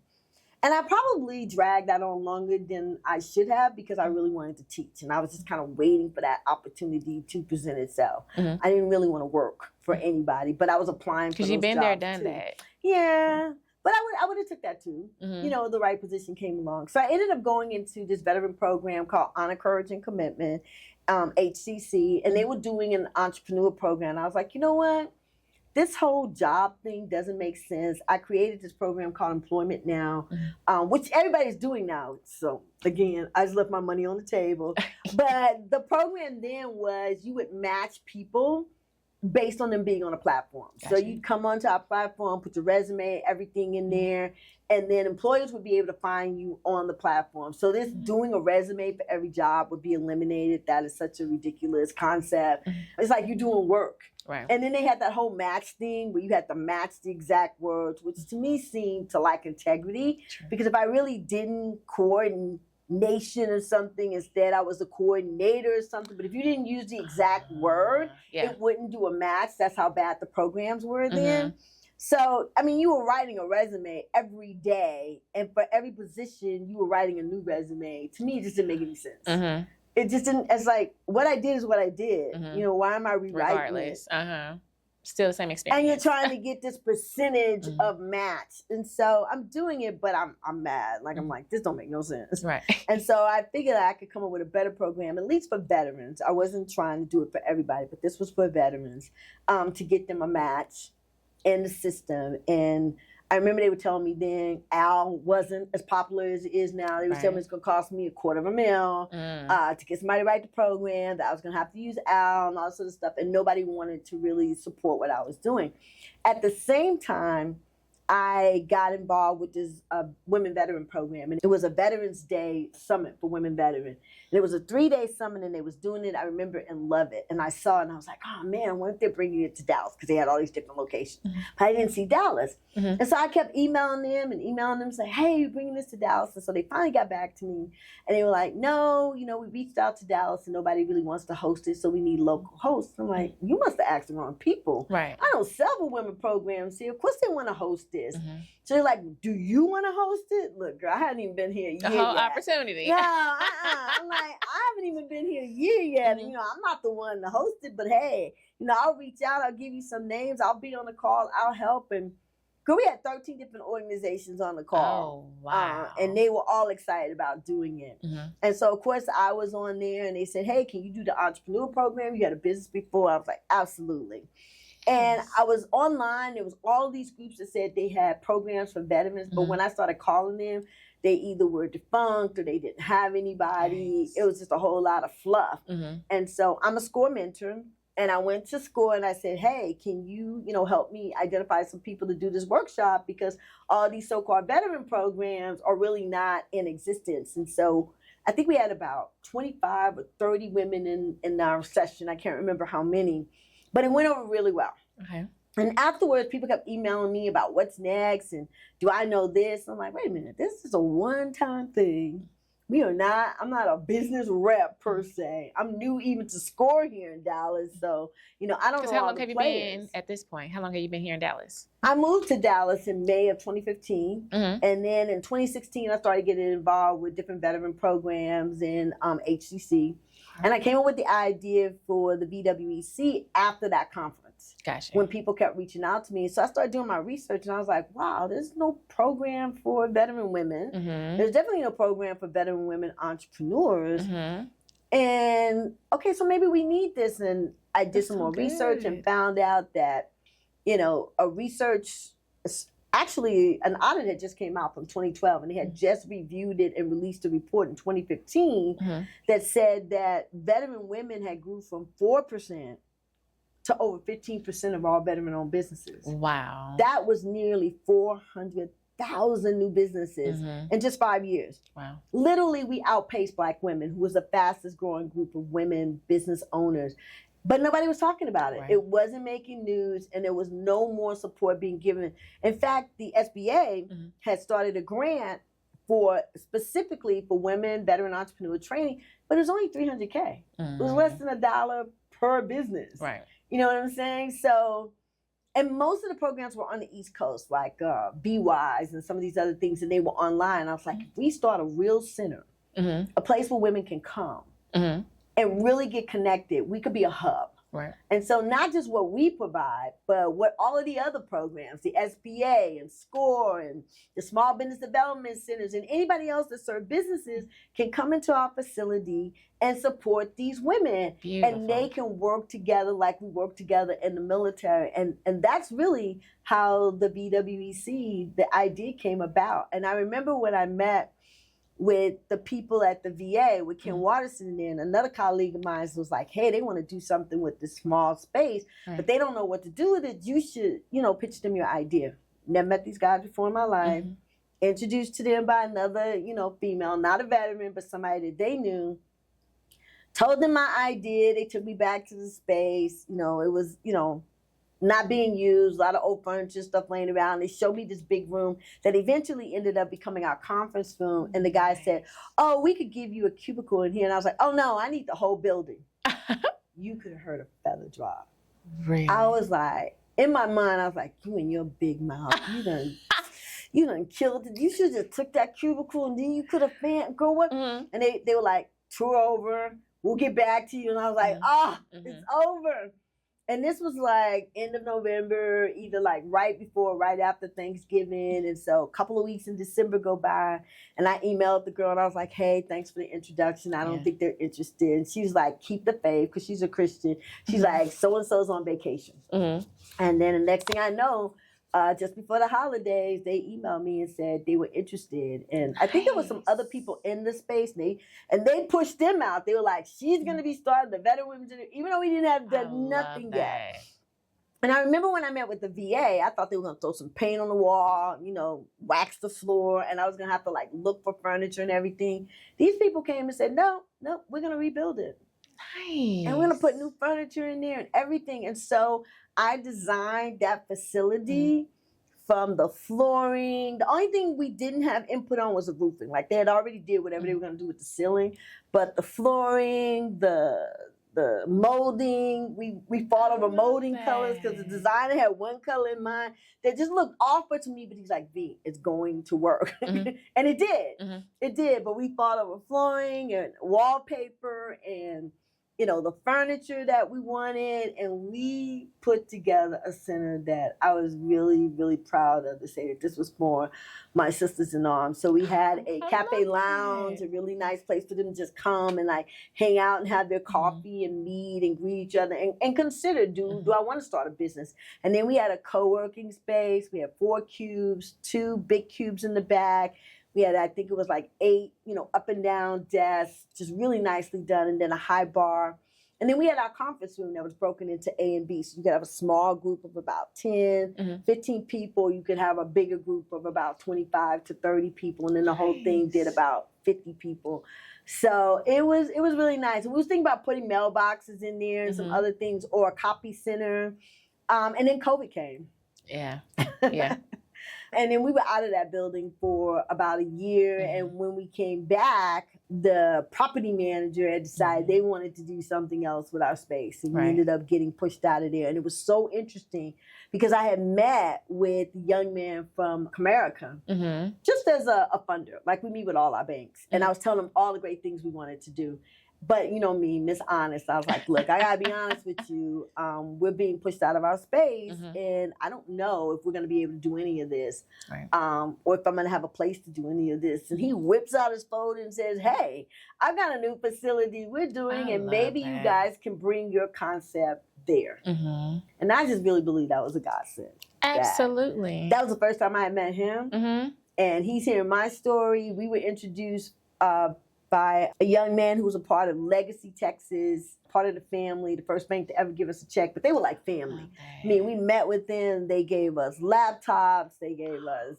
And I probably dragged that on longer than I should have because I really wanted to teach. And I was just kind of waiting for that opportunity to present itself. I didn't really want to work for anybody, but I was applying for those jobs. Because you've been there, done that. Yeah. But I would have took that too. The right position came along. So I ended up going into this veteran program called Honor, Courage, and Commitment, HCC. And they were doing an entrepreneur program. And I was like, you know what? This whole job thing doesn't make sense. I created this program called Employment Now, which everybody's doing now. So again, I just left my money on the table. But the program then was you would match people based on them being on a platform. Gotcha. So you'd come onto our platform, put your resume, everything in there, and then employers would be able to find you on the platform. So this doing a resume for every job would be eliminated. That is such a ridiculous concept. It's like you're doing work. Right. And then they had that whole match thing where you had to match the exact words, which to me seemed to lack integrity. True. Because if I really didn't coordination or something, instead I was a coordinator or something, but if you didn't use the exact word, it wouldn't do a match. That's how bad the programs were then. So, I mean, you were writing a resume every day, and for every position, you were writing a new resume. To me, it just didn't make any sense. It just didn't, it's like, what I did is what I did. You know, why am I rewriting Regardless. it? Still the same experience. And you're trying to get this percentage of match. And so I'm doing it, but I'm mad. Like, I'm like, this don't make no sense. Right. And so I figured I could come up with a better program, at least for veterans. I wasn't trying to do it for everybody, but this was for veterans, to get them a match in the system. And I remember they were telling me then Al wasn't as popular as it is now. They were telling me it's going to cost me $250,000 to get somebody to write the program, that I was going to have to use Al and all sort of stuff. And nobody wanted to really support what I was doing. At the same time, I got involved with this women veteran program. And it was a Veterans Day summit for women veterans. And it was a 3-day summit, and they was doing it, I remember, and love it. And I saw it, and I was like, oh, man, I wonder if they're bringing it to Dallas, because they had all these different locations. But I didn't see Dallas. And so I kept emailing them, saying, hey, you're bringing this to Dallas. And so they finally got back to me, and they were like, no, you know, we reached out to Dallas, and nobody really wants to host it, so we need local hosts. I'm like, you must have asked the wrong people. Right. I know several women programs here. Of course they want to host this. So they're like, do you want to host it? Look, girl, I hadn't even been here a year The whole yet. opportunity. No, I'm like, I haven't even been here a year yet. And, you know, I'm not the one to host it, but hey, you know, I'll reach out. I'll give you some names. I'll be on the call. I'll help. And girl, we had 13 different organizations on the call. Oh, wow. And they were all excited about doing it. And so, of course, I was on there, and they said, hey, can you do the entrepreneur program? You had a business before. I was like, absolutely. And I was online. There was all these groups that said they had programs for veterans. But when I started calling them, they either were defunct or they didn't have anybody. It was just a whole lot of fluff. And so I'm a SCORE mentor. And I went to SCORE and I said, hey, can you, you know, help me identify some people to do this workshop? Because all these so-called veteran programs are really not in existence. And so I think we had about 25 or 30 women in our session. I can't remember how many. But it went over really well. Okay. And afterwards, people kept emailing me about what's next and do I know this? I'm like, wait a minute, this is a one-time thing. I'm not a business rep per se. I'm new even to SCORE here in Dallas. So, you know, I don't know how all long the have you players. been at this point? How long have you been here in Dallas? I moved to Dallas in May of 2015. And then in 2016, I started getting involved with different veteran programs in HCC. And I came up with the idea for the VWEC after that conference. Gotcha. When people kept reaching out to me. So I started doing my research, and I was like, wow, there's no program for veteran women. There's definitely no program for veteran women entrepreneurs. And, okay, so maybe we need this. And I did some more research and found out that, you know, actually, an audit had just came out from 2012, and they had just reviewed it and released a report in 2015 that said that veteran women had grew from 4% to over 15% of all veteran-owned businesses. Wow. That was nearly 400,000 new businesses in just 5 years. Wow. Literally, we outpaced Black women, who was the fastest growing group of women business owners. But nobody was talking about it. Right. It wasn't making news, and there was no more support being given. In fact, the SBA had started a grant specifically for women veteran entrepreneur training, but it was only $300K. It was less than $1 per business. Right. You know what I'm saying? So, and most of the programs were on the East Coast, like BWise and some of these other things, and they were online. I was like, if we start a real center, a place where women can come and really get connected, we could be a hub. Right. And so not just what we provide, but what all of the other programs, the SBA and SCORE and the Small Business Development Centers and anybody else that serve businesses can come into our facility and support these women. Beautiful. And they can work together like we work together in the military. And that's really how the VWEC, the idea came about. And I remember when I met with the people at the VA, with Ken Watterson there, and another colleague of mine was like, hey, they want to do something with this small space, but they don't know what to do with it. You should, pitch them your idea. Never met these guys before in my life. Introduced to them by another, female, not a veteran, but somebody that they knew. Told them my idea. They took me back to the space. It was, not being used, a lot of old furniture stuff laying around. They showed me this big room that eventually ended up becoming our conference room. And the guy said, oh, we could give you a cubicle in here. And I was like, oh, no, I need the whole building. You could have heard a feather drop. Really? I was like, in my mind, I was like, you and your big mouth, you done killed it. You should have just took that cubicle and then you could have go up. And they were like, tour over. We'll get back to you. And I was like, it's over. And this was like end of November, either like right before or right after Thanksgiving. And so a couple of weeks in December go by, and I emailed the girl and I was like, hey, thanks for the introduction. I don't think they're interested. And she was like, keep the faith, because she's a Christian. She's like, so-and-so's on vacation. And then the next thing I know, just before the holidays, they emailed me and said they were interested. And I think there was some other people in the space, and they pushed them out. They were like, she's going to be starting the Veteran Women's Center, even though we didn't have done nothing yet. And I remember when I met with the VA, I thought they were going to throw some paint on the wall, wax the floor, and I was going to have to like look for furniture and everything. These people came and said, no, we're going to rebuild it. Nice. And we're going to put new furniture in there and everything. And so I designed that facility from the flooring. The only thing we didn't have input on was the roofing. Like they had already did whatever they were going to do with the ceiling. But the flooring, the molding, we fought over molding colors because the designer had one color in mind that just looked awkward to me. But he's like, V, it's going to work. And it did. It did. But we fought over flooring and wallpaper and the furniture that we wanted, and we put together a center that I was really, really proud of, to say that this was for my sisters in arms. So we had a cafe lounge, a really nice place for them to just come and like hang out and have their coffee and meet and greet each other and consider, do I want to start a business? And then we had a co-working space. We had 4 cubes, 2 big cubes in the back. We had, I think it was like 8, up and down desks, just really nicely done, and then a high bar. And then we had our conference room that was broken into A and B. So you could have a small group of about 10, 15 people. You could have a bigger group of about 25 to 30 people. And then the whole thing did about 50 people. So it was really nice. And we was thinking about putting mailboxes in there and some other things, or a copy center. And then COVID came. Yeah. And then we were out of that building for about a year. And when we came back, the property manager had decided they wanted to do something else with our space. And we ended up getting pushed out of there. And it was so interesting because I had met with a young man from Comerica, just as a funder. Like we meet with all our banks. And I was telling them all the great things we wanted to do. But you know me, Miss Honest, I was like, look, I gotta be honest with you. We're being pushed out of our space, and I don't know if we're gonna be able to do any of this, or if I'm gonna have a place to do any of this. And he whips out his phone and says, hey, I've got a new facility we're doing, and maybe you guys can bring your concept there. And I just really believe that was a godsend. Absolutely. That was the first time I had met him, and he's hearing my story. We were introduced by a young man who was a part of Legacy, Texas, part of the family, the first bank to ever give us a check, but they were like family. I mean, we met with them. They gave us laptops. They gave us,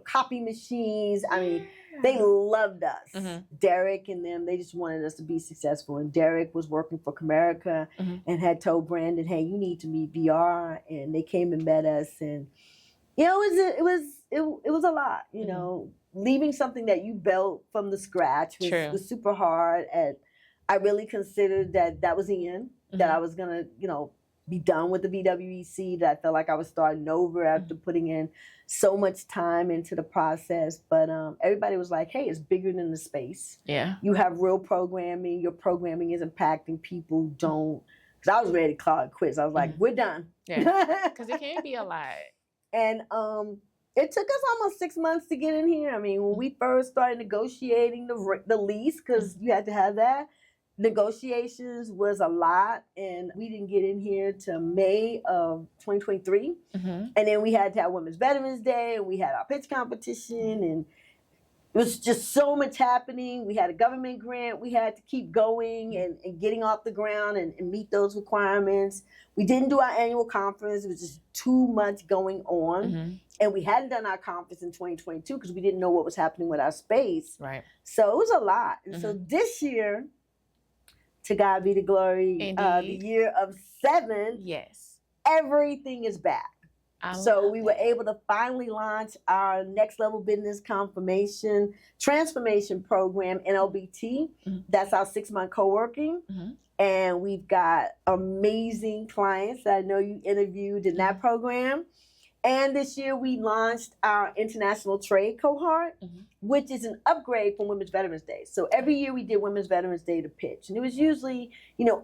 copy machines. I mean, they loved us. Derek and them, they just wanted us to be successful. And Derek was working for Comerica and had told Brandon, hey, you need to meet VR. And they came and met us. And, it was a lot, leaving something that you built from the scratch was super hard. And I really considered that was the end, that I was going to, be done with the VWEC, that I felt like I was starting over after putting in so much time into the process. But everybody was like, hey, it's bigger than the space. Yeah. You have real programming. Your programming is impacting people. Don't, because I was ready to call it quits. I was like, we're done. Yeah, because it can be a lot. And it took us almost 6 months to get in here. I mean, when we first started negotiating the lease, because you had to have that, negotiations was a lot. And we didn't get in here till May of 2023. And then we had to have Women's Veterans Day, and we had our pitch competition. And it was just so much happening. We had a government grant. We had to keep going and getting off the ground and meet those requirements. We didn't do our annual conference. It was just too much going on. And we hadn't done our conference in 2022 because we didn't know what was happening with our space. Right. So it was a lot. And so this year, to God be the glory, the year of 7, yes, everything is back. So we were able to finally launch our Next Level Business Transformation Program, NLBT. That's our 6-month co-working. And we've got amazing clients that I know you interviewed in that program. And this year we launched our International Trade Cohort, which is an upgrade from Women's Veterans Day. So every year we did Women's Veterans Day to pitch. And it was usually,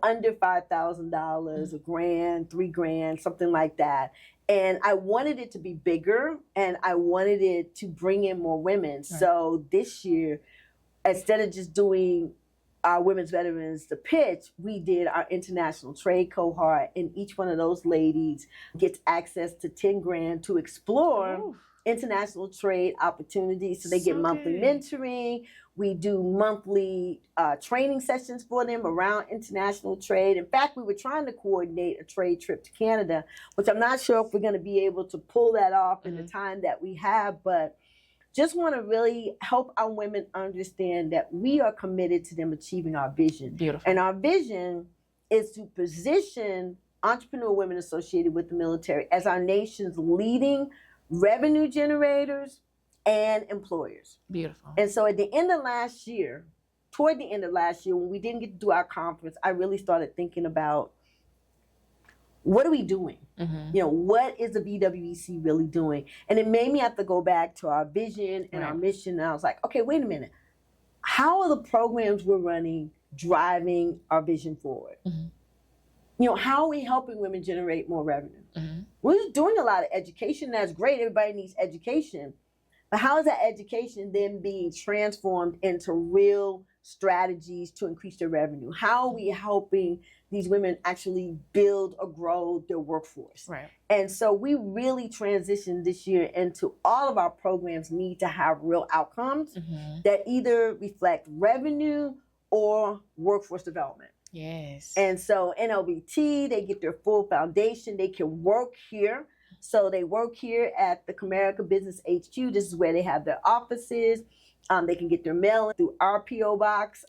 under $5,000, $1,000, $3,000, something like that. And I wanted it to be bigger and I wanted it to bring in more women. Right. So this year, instead of just doing our Women's Veterans to pitch, we did our International Trade Cohort, and each one of those ladies gets access to $10,000 to explore international trade opportunities. So they get monthly mentoring. We do monthly training sessions for them around international trade. In fact, we were trying to coordinate a trade trip to Canada, which I'm not sure if we're going to be able to pull that off in the time that we have, but just want to really help our women understand that we are committed to them achieving our vision. Beautiful. And our vision is to position entrepreneur women associated with the military as our nation's leading revenue generators and employers. Beautiful. And so at the end of last year, toward the end of last year, when we didn't get to do our conference, I really started thinking about, what are we doing? What is the VWEC really doing? And it made me have to go back to our vision and our mission. And I was like, okay, wait a minute. How are the programs we're running driving our vision forward? How are we helping women generate more revenue? We're doing a lot of education. That's great. Everybody needs education. But how is that education then being transformed into real strategies to increase their revenue? How are we helping these women actually build or grow their workforce? Right. And so we really transitioned this year into all of our programs need to have real outcomes that either reflect revenue or workforce development. Yes. And so NLBT, they get their full foundation. They can work here. So they work here at the Comerica Business HQ. This is where they have their offices. They can get their mail through our P.O. Box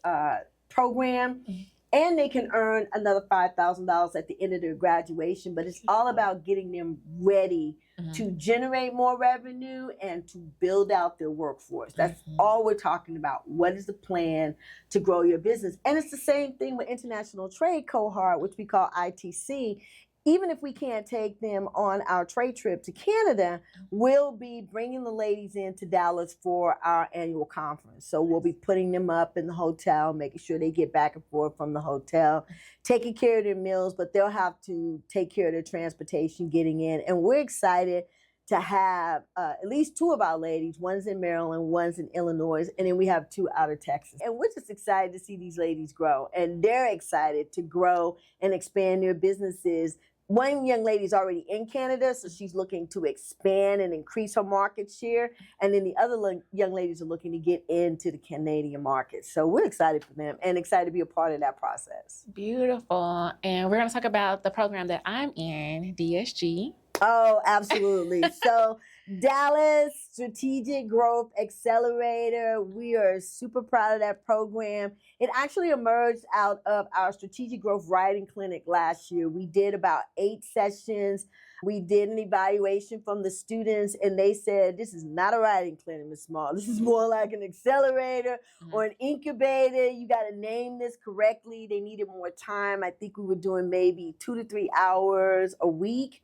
program. And they can earn another $5,000 at the end of their graduation. But it's all about getting them ready to generate more revenue and to build out their workforce. That's all we're talking about. What is the plan to grow your business? And it's the same thing with International Trade Cohort, which we call ITC. Even if we can't take them on our trade trip to Canada, we'll be bringing the ladies into Dallas for our annual conference. So we'll be putting them up in the hotel, making sure they get back and forth from the hotel, taking care of their meals, but they'll have to take care of their transportation getting in. And we're excited to have at least 2 of our ladies. One's in Maryland, one's in Illinois, and then we have 2 out of Texas. And we're just excited to see these ladies grow. And they're excited to grow and expand their businesses. One young lady's already in Canada, so she's looking to expand and increase her market share. And then the other young ladies are looking to get into the Canadian market. So we're excited for them and excited to be a part of that process. Beautiful. And we're going to talk about the program that I'm in, DSG. Oh, absolutely. So Dallas Strategic Growth Accelerator, we are super proud of that program. It actually emerged out of our Strategic Growth Writing Clinic last year. We did about 8 sessions. We did an evaluation from the students, and they said, this is not a writing clinic, Ms. Small. This is more like an accelerator or an incubator. You got to name this correctly. They needed more time. I think we were doing maybe 2 to 3 hours a week.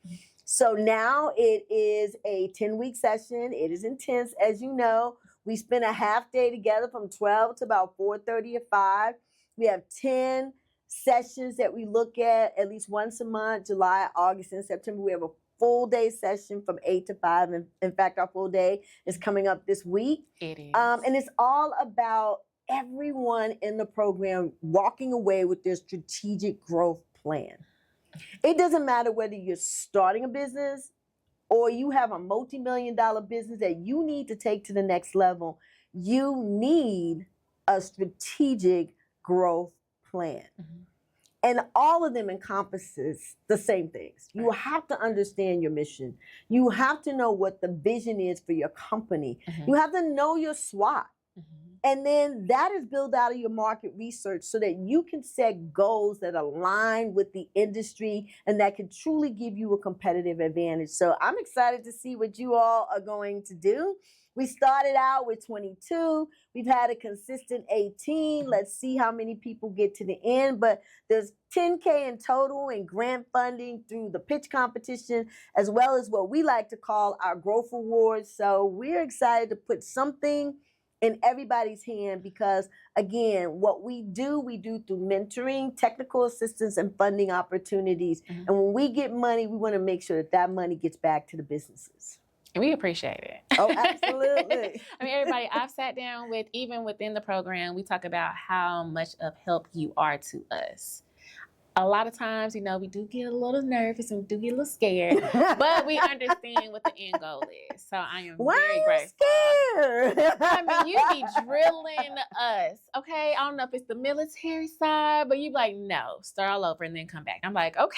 So now it is a 10-week session. It is intense, as you know. We spend a half day together from 12 to about 4:30 or 5. We have 10 sessions that we look at least once a month, July, August, and September. We have a full day session from 8 to 5. And in fact, our full day is coming up this week. It is. And it's all about everyone in the program walking away with their strategic growth plan. It doesn't matter whether you're starting a business or you have a multi-million-dollar business that you need to take to the next level. you need a strategic growth plan. Mm-hmm. And all of them encompasses the same things. You have to understand your mission. You have to know what the vision is for your company. Mm-hmm. You have to know your SWOT. Mm-hmm. And then that is built out of your market research so that you can set goals that align with the industry and that can truly give you a competitive advantage. So I'm excited to see what you all are going to do. We started out with 22. We've had a consistent 18. Let's see how many people get to the end. But there's 10K in total in grant funding through the pitch competition, as well as what we like to call our growth awards. So we're excited to put something in everybody's hand because, again, what we do through mentoring, technical assistance, and funding opportunities. Mm-hmm. And when we get money, we want to make sure that that money gets back to the businesses. And we appreciate it. Oh, absolutely. I mean, everybody I've sat down with, even within the program, we talk about how much of help you are to us. A lot of times, you know, we do get a little nervous and we do get a little scared, but we understand what the end goal is. So I am very grateful. Scared? I mean, you be drilling us, okay? I don't know if it's the military side, but you like, no, start all over and then come back. I'm like, okay,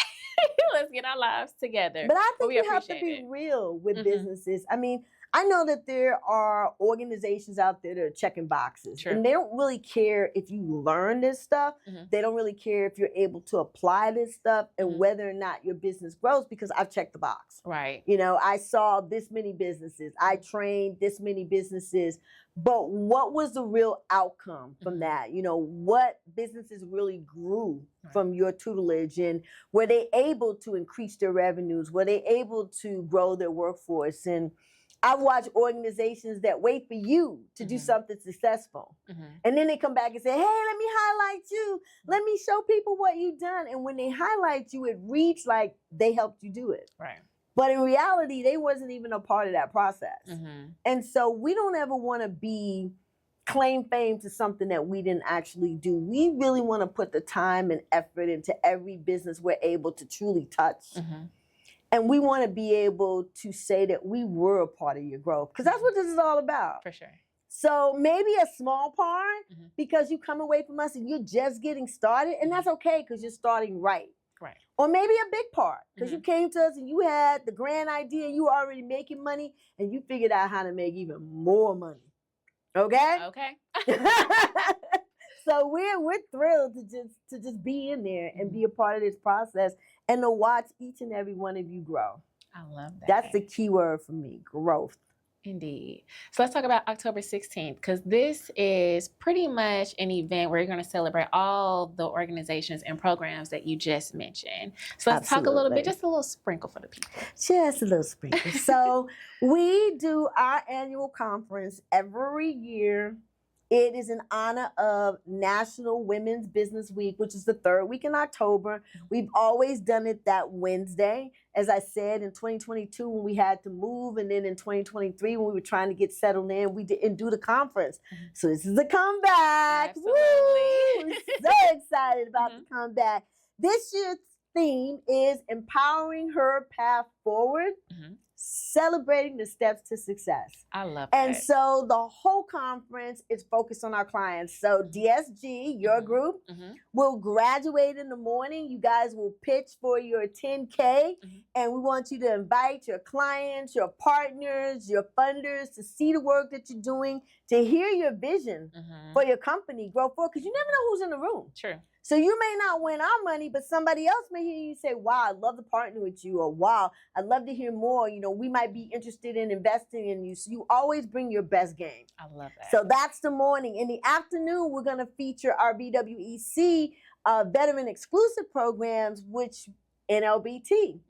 let's get our lives together. But I think we you have to appreciate be it. real with Mhm. businesses. I mean, I know that there are organizations out there that are checking boxes. Sure. And they don't really care if you learn this stuff. Mhm. They don't really care if you're able to apply this stuff and Mhm. whether or not your business grows because I've checked the box. Right. You know, I saw this many businesses. I trained this many businesses. But what was the real outcome from Mhm. that? You know, what businesses really grew Right. from your tutelage? And were they able to increase their revenues? Were they able to grow their workforce? And I've watched organizations that wait for you to do Mhm. something successful. Mm-hmm. And then they come back and say, hey, let me highlight you. Let me show people what you've done. And when they highlight you, it reads like they helped you do it. Right. But in reality, they wasn't even a part of that process. Mm-hmm. And so we don't ever want to claim fame to something that we didn't actually do. We really want to put the time and effort into every business we're able to truly touch. Mm-hmm. And we want to be able to say that we were a part of your growth because that's what this is all about. For sure. So maybe a small part Mhm. because you come away from us and you're just getting started, and that's okay because you're starting right. Right. Or maybe a big part because you came to us and you had the grand idea and you were already making money and you figured out how to make even more money. Okay? Okay. So we're thrilled to just be in there and be a part of this process and to watch each and every one of you grow. I love that. That's the key word for me, growth. Indeed. So let's talk about October 16th, because this is pretty much an event where you're going to celebrate all the organizations and programs that you just mentioned. So let's talk a little bit, Absolutely. just a little sprinkle for the people. Just a little sprinkle. So we do our annual conference every year. It is in honor of National Women's Business Week, which is the third week in October. We've always done it that Wednesday. As I said, in 2022, when we had to move, and then in 2023, when we were trying to get settled in, we didn't do the conference. So this is a comeback. Absolutely. Woo! So excited about the comeback. This year's theme is Empowering Her Path Forward, celebrating the steps to success. I love And that. so the whole conference is focused on our clients. So DSG, your group, will graduate in the morning. You guys will pitch for your 10K. And we want you to invite your clients, your partners, your funders to see the work that you're doing, to hear your vision for your company grow forward. Because you never know who's in the room. True. So you may not win our money, but somebody else may hear you say, wow, I'd love to partner with you, or wow, I'd love to hear more. You know, we might be interested in investing in you. So you always bring your best game. I love that. So that's the morning. In the afternoon, we're going to feature our VWEC veteran exclusive programs, which NLBT.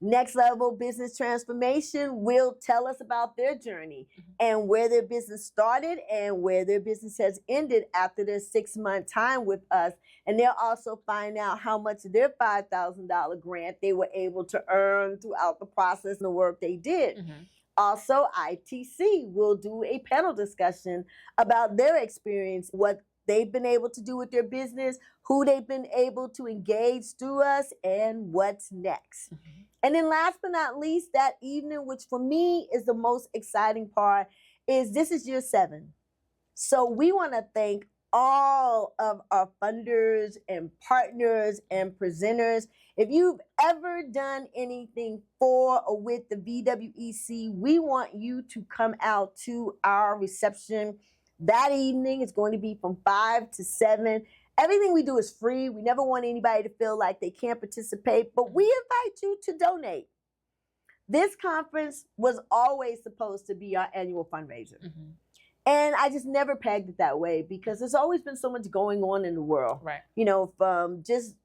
Next Level Business Transformation will tell us about their journey and where their business started and where their business has ended after their 6-month time with us. And they'll also find out how much of their $5,000 grant they were able to earn throughout the process and the work they did. Also, ITC will do a panel discussion about their experience, what they've been able to do with their business, who they've been able to engage through us, and what's next. And then last but not least, that evening, which for me is the most exciting part, is this is year 7. So we want to thank all of our funders and partners and presenters. If you've ever done anything for or with the VWEC, we want you to come out to our reception that evening. It's going to be from 5 to 7. Everything we do is free. We never want anybody to feel like they can't participate, but we invite you to donate. This conference was always supposed to be our annual fundraiser. Mm-hmm. And I just never pegged it that way because there's always been so much going on in the world. Right. You know, from just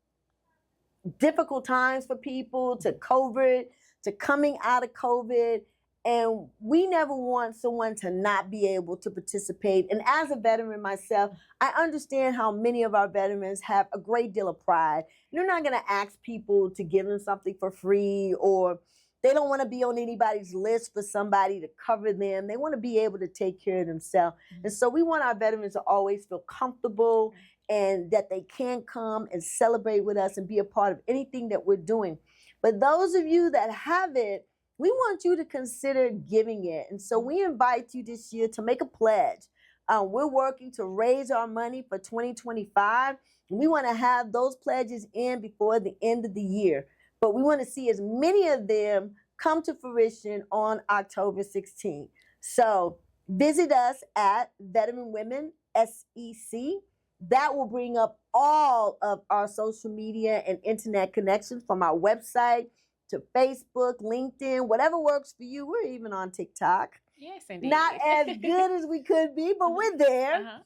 difficult times for people to COVID, to coming out of COVID. And we never want someone to not be able to participate. And as a veteran myself, I understand how many of our veterans have a great deal of pride. They're not going to ask people to give them something for free, or they don't want to be on anybody's list for somebody to cover them. They want to be able to take care of themselves. Mm-hmm. And so we want our veterans to always feel comfortable and that they can come and celebrate with us and be a part of anything that we're doing. But those of you that haven't, we want you to consider giving it. And so we invite you this year to make a pledge. We're working to raise our money for 2025. We want to have those pledges in before the end of the year. But we want to see as many of them come to fruition on October 16th. So visit us at Veteran Women SEC. That will bring up all of our social media and internet connections from our website to Facebook, LinkedIn, whatever works for you. We're even on TikTok. Yes, indeed. Not as good as we could be, but we're there.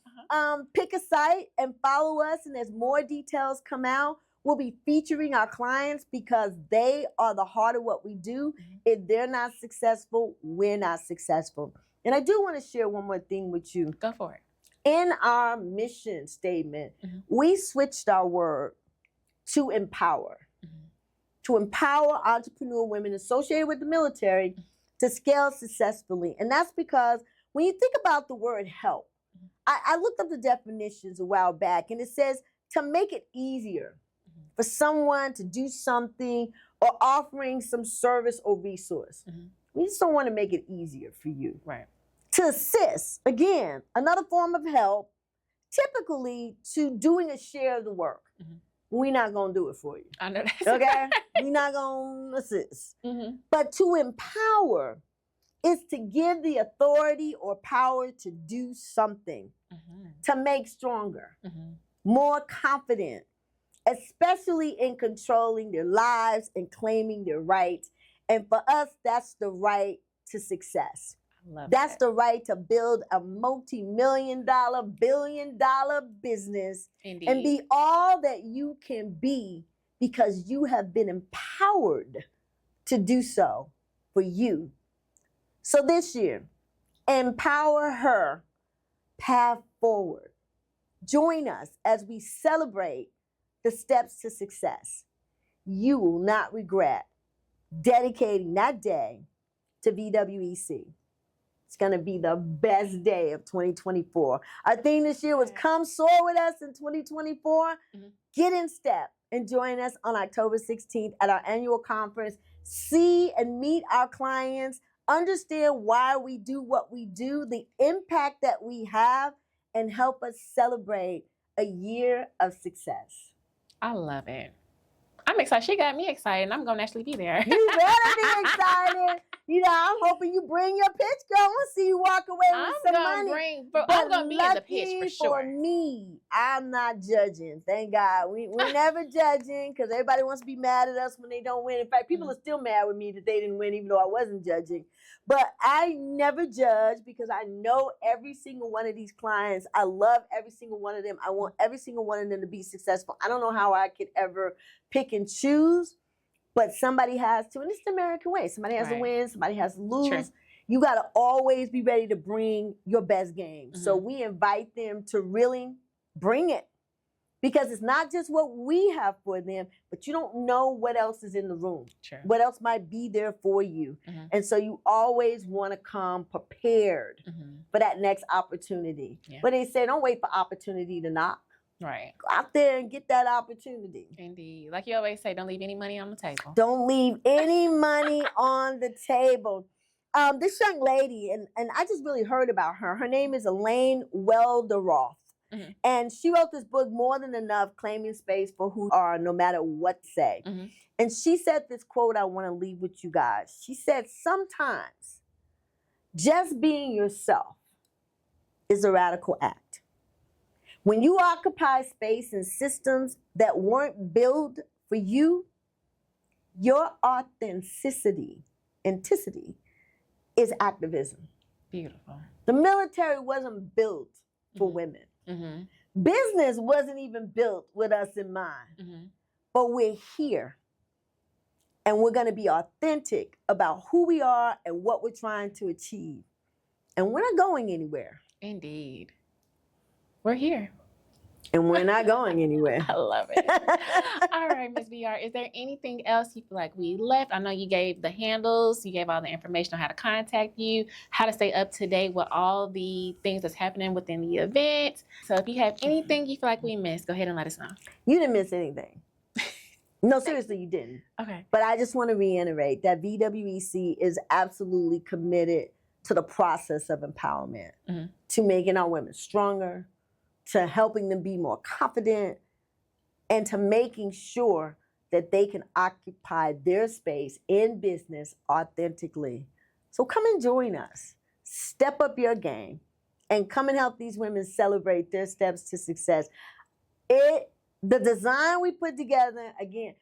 Pick a site and follow us. And as more details come out, we'll be featuring our clients because they are the heart of what we do. Mm-hmm. If they're not successful, we're not successful. And I do want to share one more thing with you. Go for it. In our mission statement, we switched our word to empower. To empower entrepreneur women associated with the military to scale successfully. And that's because when you think about the word help, I looked up the definitions a while back, and it says to make it easier for someone to do something or offering some service or resource. We just don't want to make it easier for you. Right. To assist, again, another form of help, typically to doing a share of the work. We're not going to do it for you. I know that. Okay? We're not going to assist. But to empower is to give the authority or power to do something, to make stronger, more confident, especially in controlling their lives and claiming their rights. And for us, that's the right to success. That's the right to build a multi-million-dollar, billion-dollar business. Indeed. And be all that you can be because you have been empowered to do so for you. So this year, empower her path forward. Join us as we celebrate the steps to success. You will not regret dedicating that day to VWEC. It's going to be the best day of 2024. Our theme this year was Come Soar With Us in 2024. Get in step and join us on October 16th at our annual conference. See and meet our clients. Understand why we do what we do, the impact that we have, and help us celebrate a year of success. I love it. I'm excited. She got me excited, and I'm going to actually be there. You better be excited. You know, I'm hoping you bring your pitch, girl. I want to see you walk away with some money. I'm going to be in the pitch for sure. For me, I'm not judging. Thank God. We're never judging because everybody wants to be mad at us when they don't win. In fact, people are still mad with me that they didn't win, even though I wasn't judging. But I never judge because I know every single one of these clients. I love every single one of them. I want every single one of them to be successful. I don't know how I could ever pick and choose, but somebody has to, and it's the American way. Somebody has to win, somebody has to lose. True. You got to always be ready to bring your best game. So we invite them to really bring it because it's not just what we have for them, but you don't know what else is in the room. Sure. What else might be there for you. And so you always want to come prepared for that next opportunity. Yeah. But they say don't wait for opportunity to knock. Right. Go out there and get that opportunity. Indeed. Like you always say, don't leave any money on the table. Don't leave any money on the table. this young lady, and I just really heard about her. Her name is Elaine Welderoth. Mm-hmm. And she wrote this book, More Than Enough, Claiming Space for Who You Are, No Matter What to Say. Mm-hmm. And she said this quote I want to leave with you guys. She said, sometimes just being yourself is a radical act. When you occupy space in systems that weren't built for you, your authenticity is activism. Beautiful. The military wasn't built for women. Mm-hmm. Business wasn't even built with us in mind. Mm-hmm. But we're here. And we're going to be authentic about who we are and what we're trying to achieve. And we're not going anywhere. Indeed. We're here. And we're not going anywhere. I love it. All right, Ms. VR, is there anything else you feel like we left? I know you gave the handles, you gave all the information on how to contact you, how to stay up to date with all the things that's happening within the event. So if you have anything you feel like we missed, go ahead and let us know. You didn't miss anything. No, seriously, you didn't. Okay. But I just want to reiterate that VWEC is absolutely committed to the process of empowerment, mm-hmm. to making our women stronger, to helping them be more confident, and to making sure that they can occupy their space in business authentically. So come and join us. Step up your game and come and help these women celebrate their steps to success. The design we put together, again,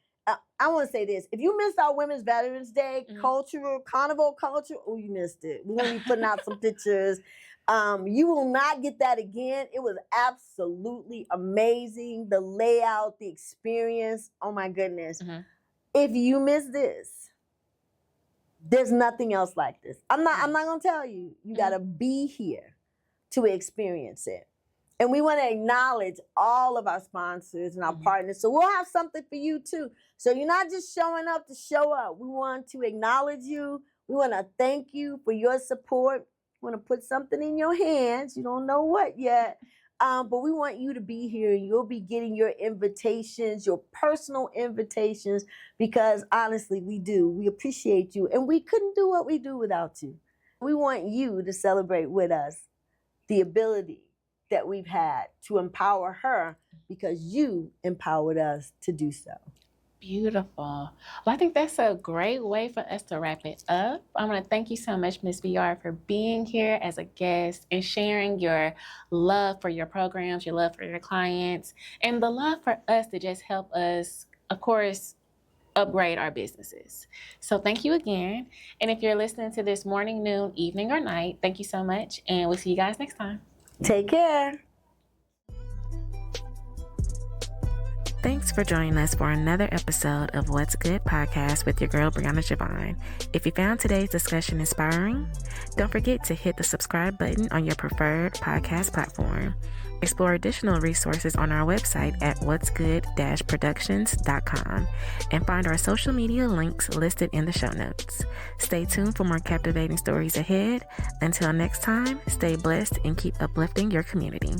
I want to say this. If you missed our Women's Veterans Day mm-hmm. Carnival culture, oh, you missed it. We're going to be putting out some pictures. You will not get that again. It was absolutely amazing. The layout, the experience. Oh my goodness. Mm-hmm. If you miss this, there's nothing else like this. I'm not going to tell you. You got to be here to experience it. And we want to acknowledge all of our sponsors and our mm-hmm. partners. So we'll have something for you too. So you're not just showing up to show up. We want to acknowledge you. We want to thank you for your support. We want to put something in your hands. You don't know what yet. But we want you to be here. You'll be getting your invitations, your personal invitations, because honestly, we do. We appreciate you. And we couldn't do what we do without you. We want you to celebrate with us the ability that we've had to empower her because you empowered us to do so. Beautiful. Well, I think that's a great way for us to wrap it up. I want to thank you so much, Ms. VR, for being here as a guest and sharing your love for your programs, your love for your clients, and the love for us to just help us, of course, upgrade our businesses. So thank you again. And if you're listening to this morning, noon, evening, or night, thank you so much. And we'll see you guys next time. Take care. Thanks for joining us for another episode of What's Good Podcast with your girl, Brianna Jovahn. If you found today's discussion inspiring, don't forget to hit the subscribe button on your preferred podcast platform. Explore additional resources on our website at whatsgood-productions.com and find our social media links listed in the show notes. Stay tuned for more captivating stories ahead. Until next time, stay blessed and keep uplifting your community.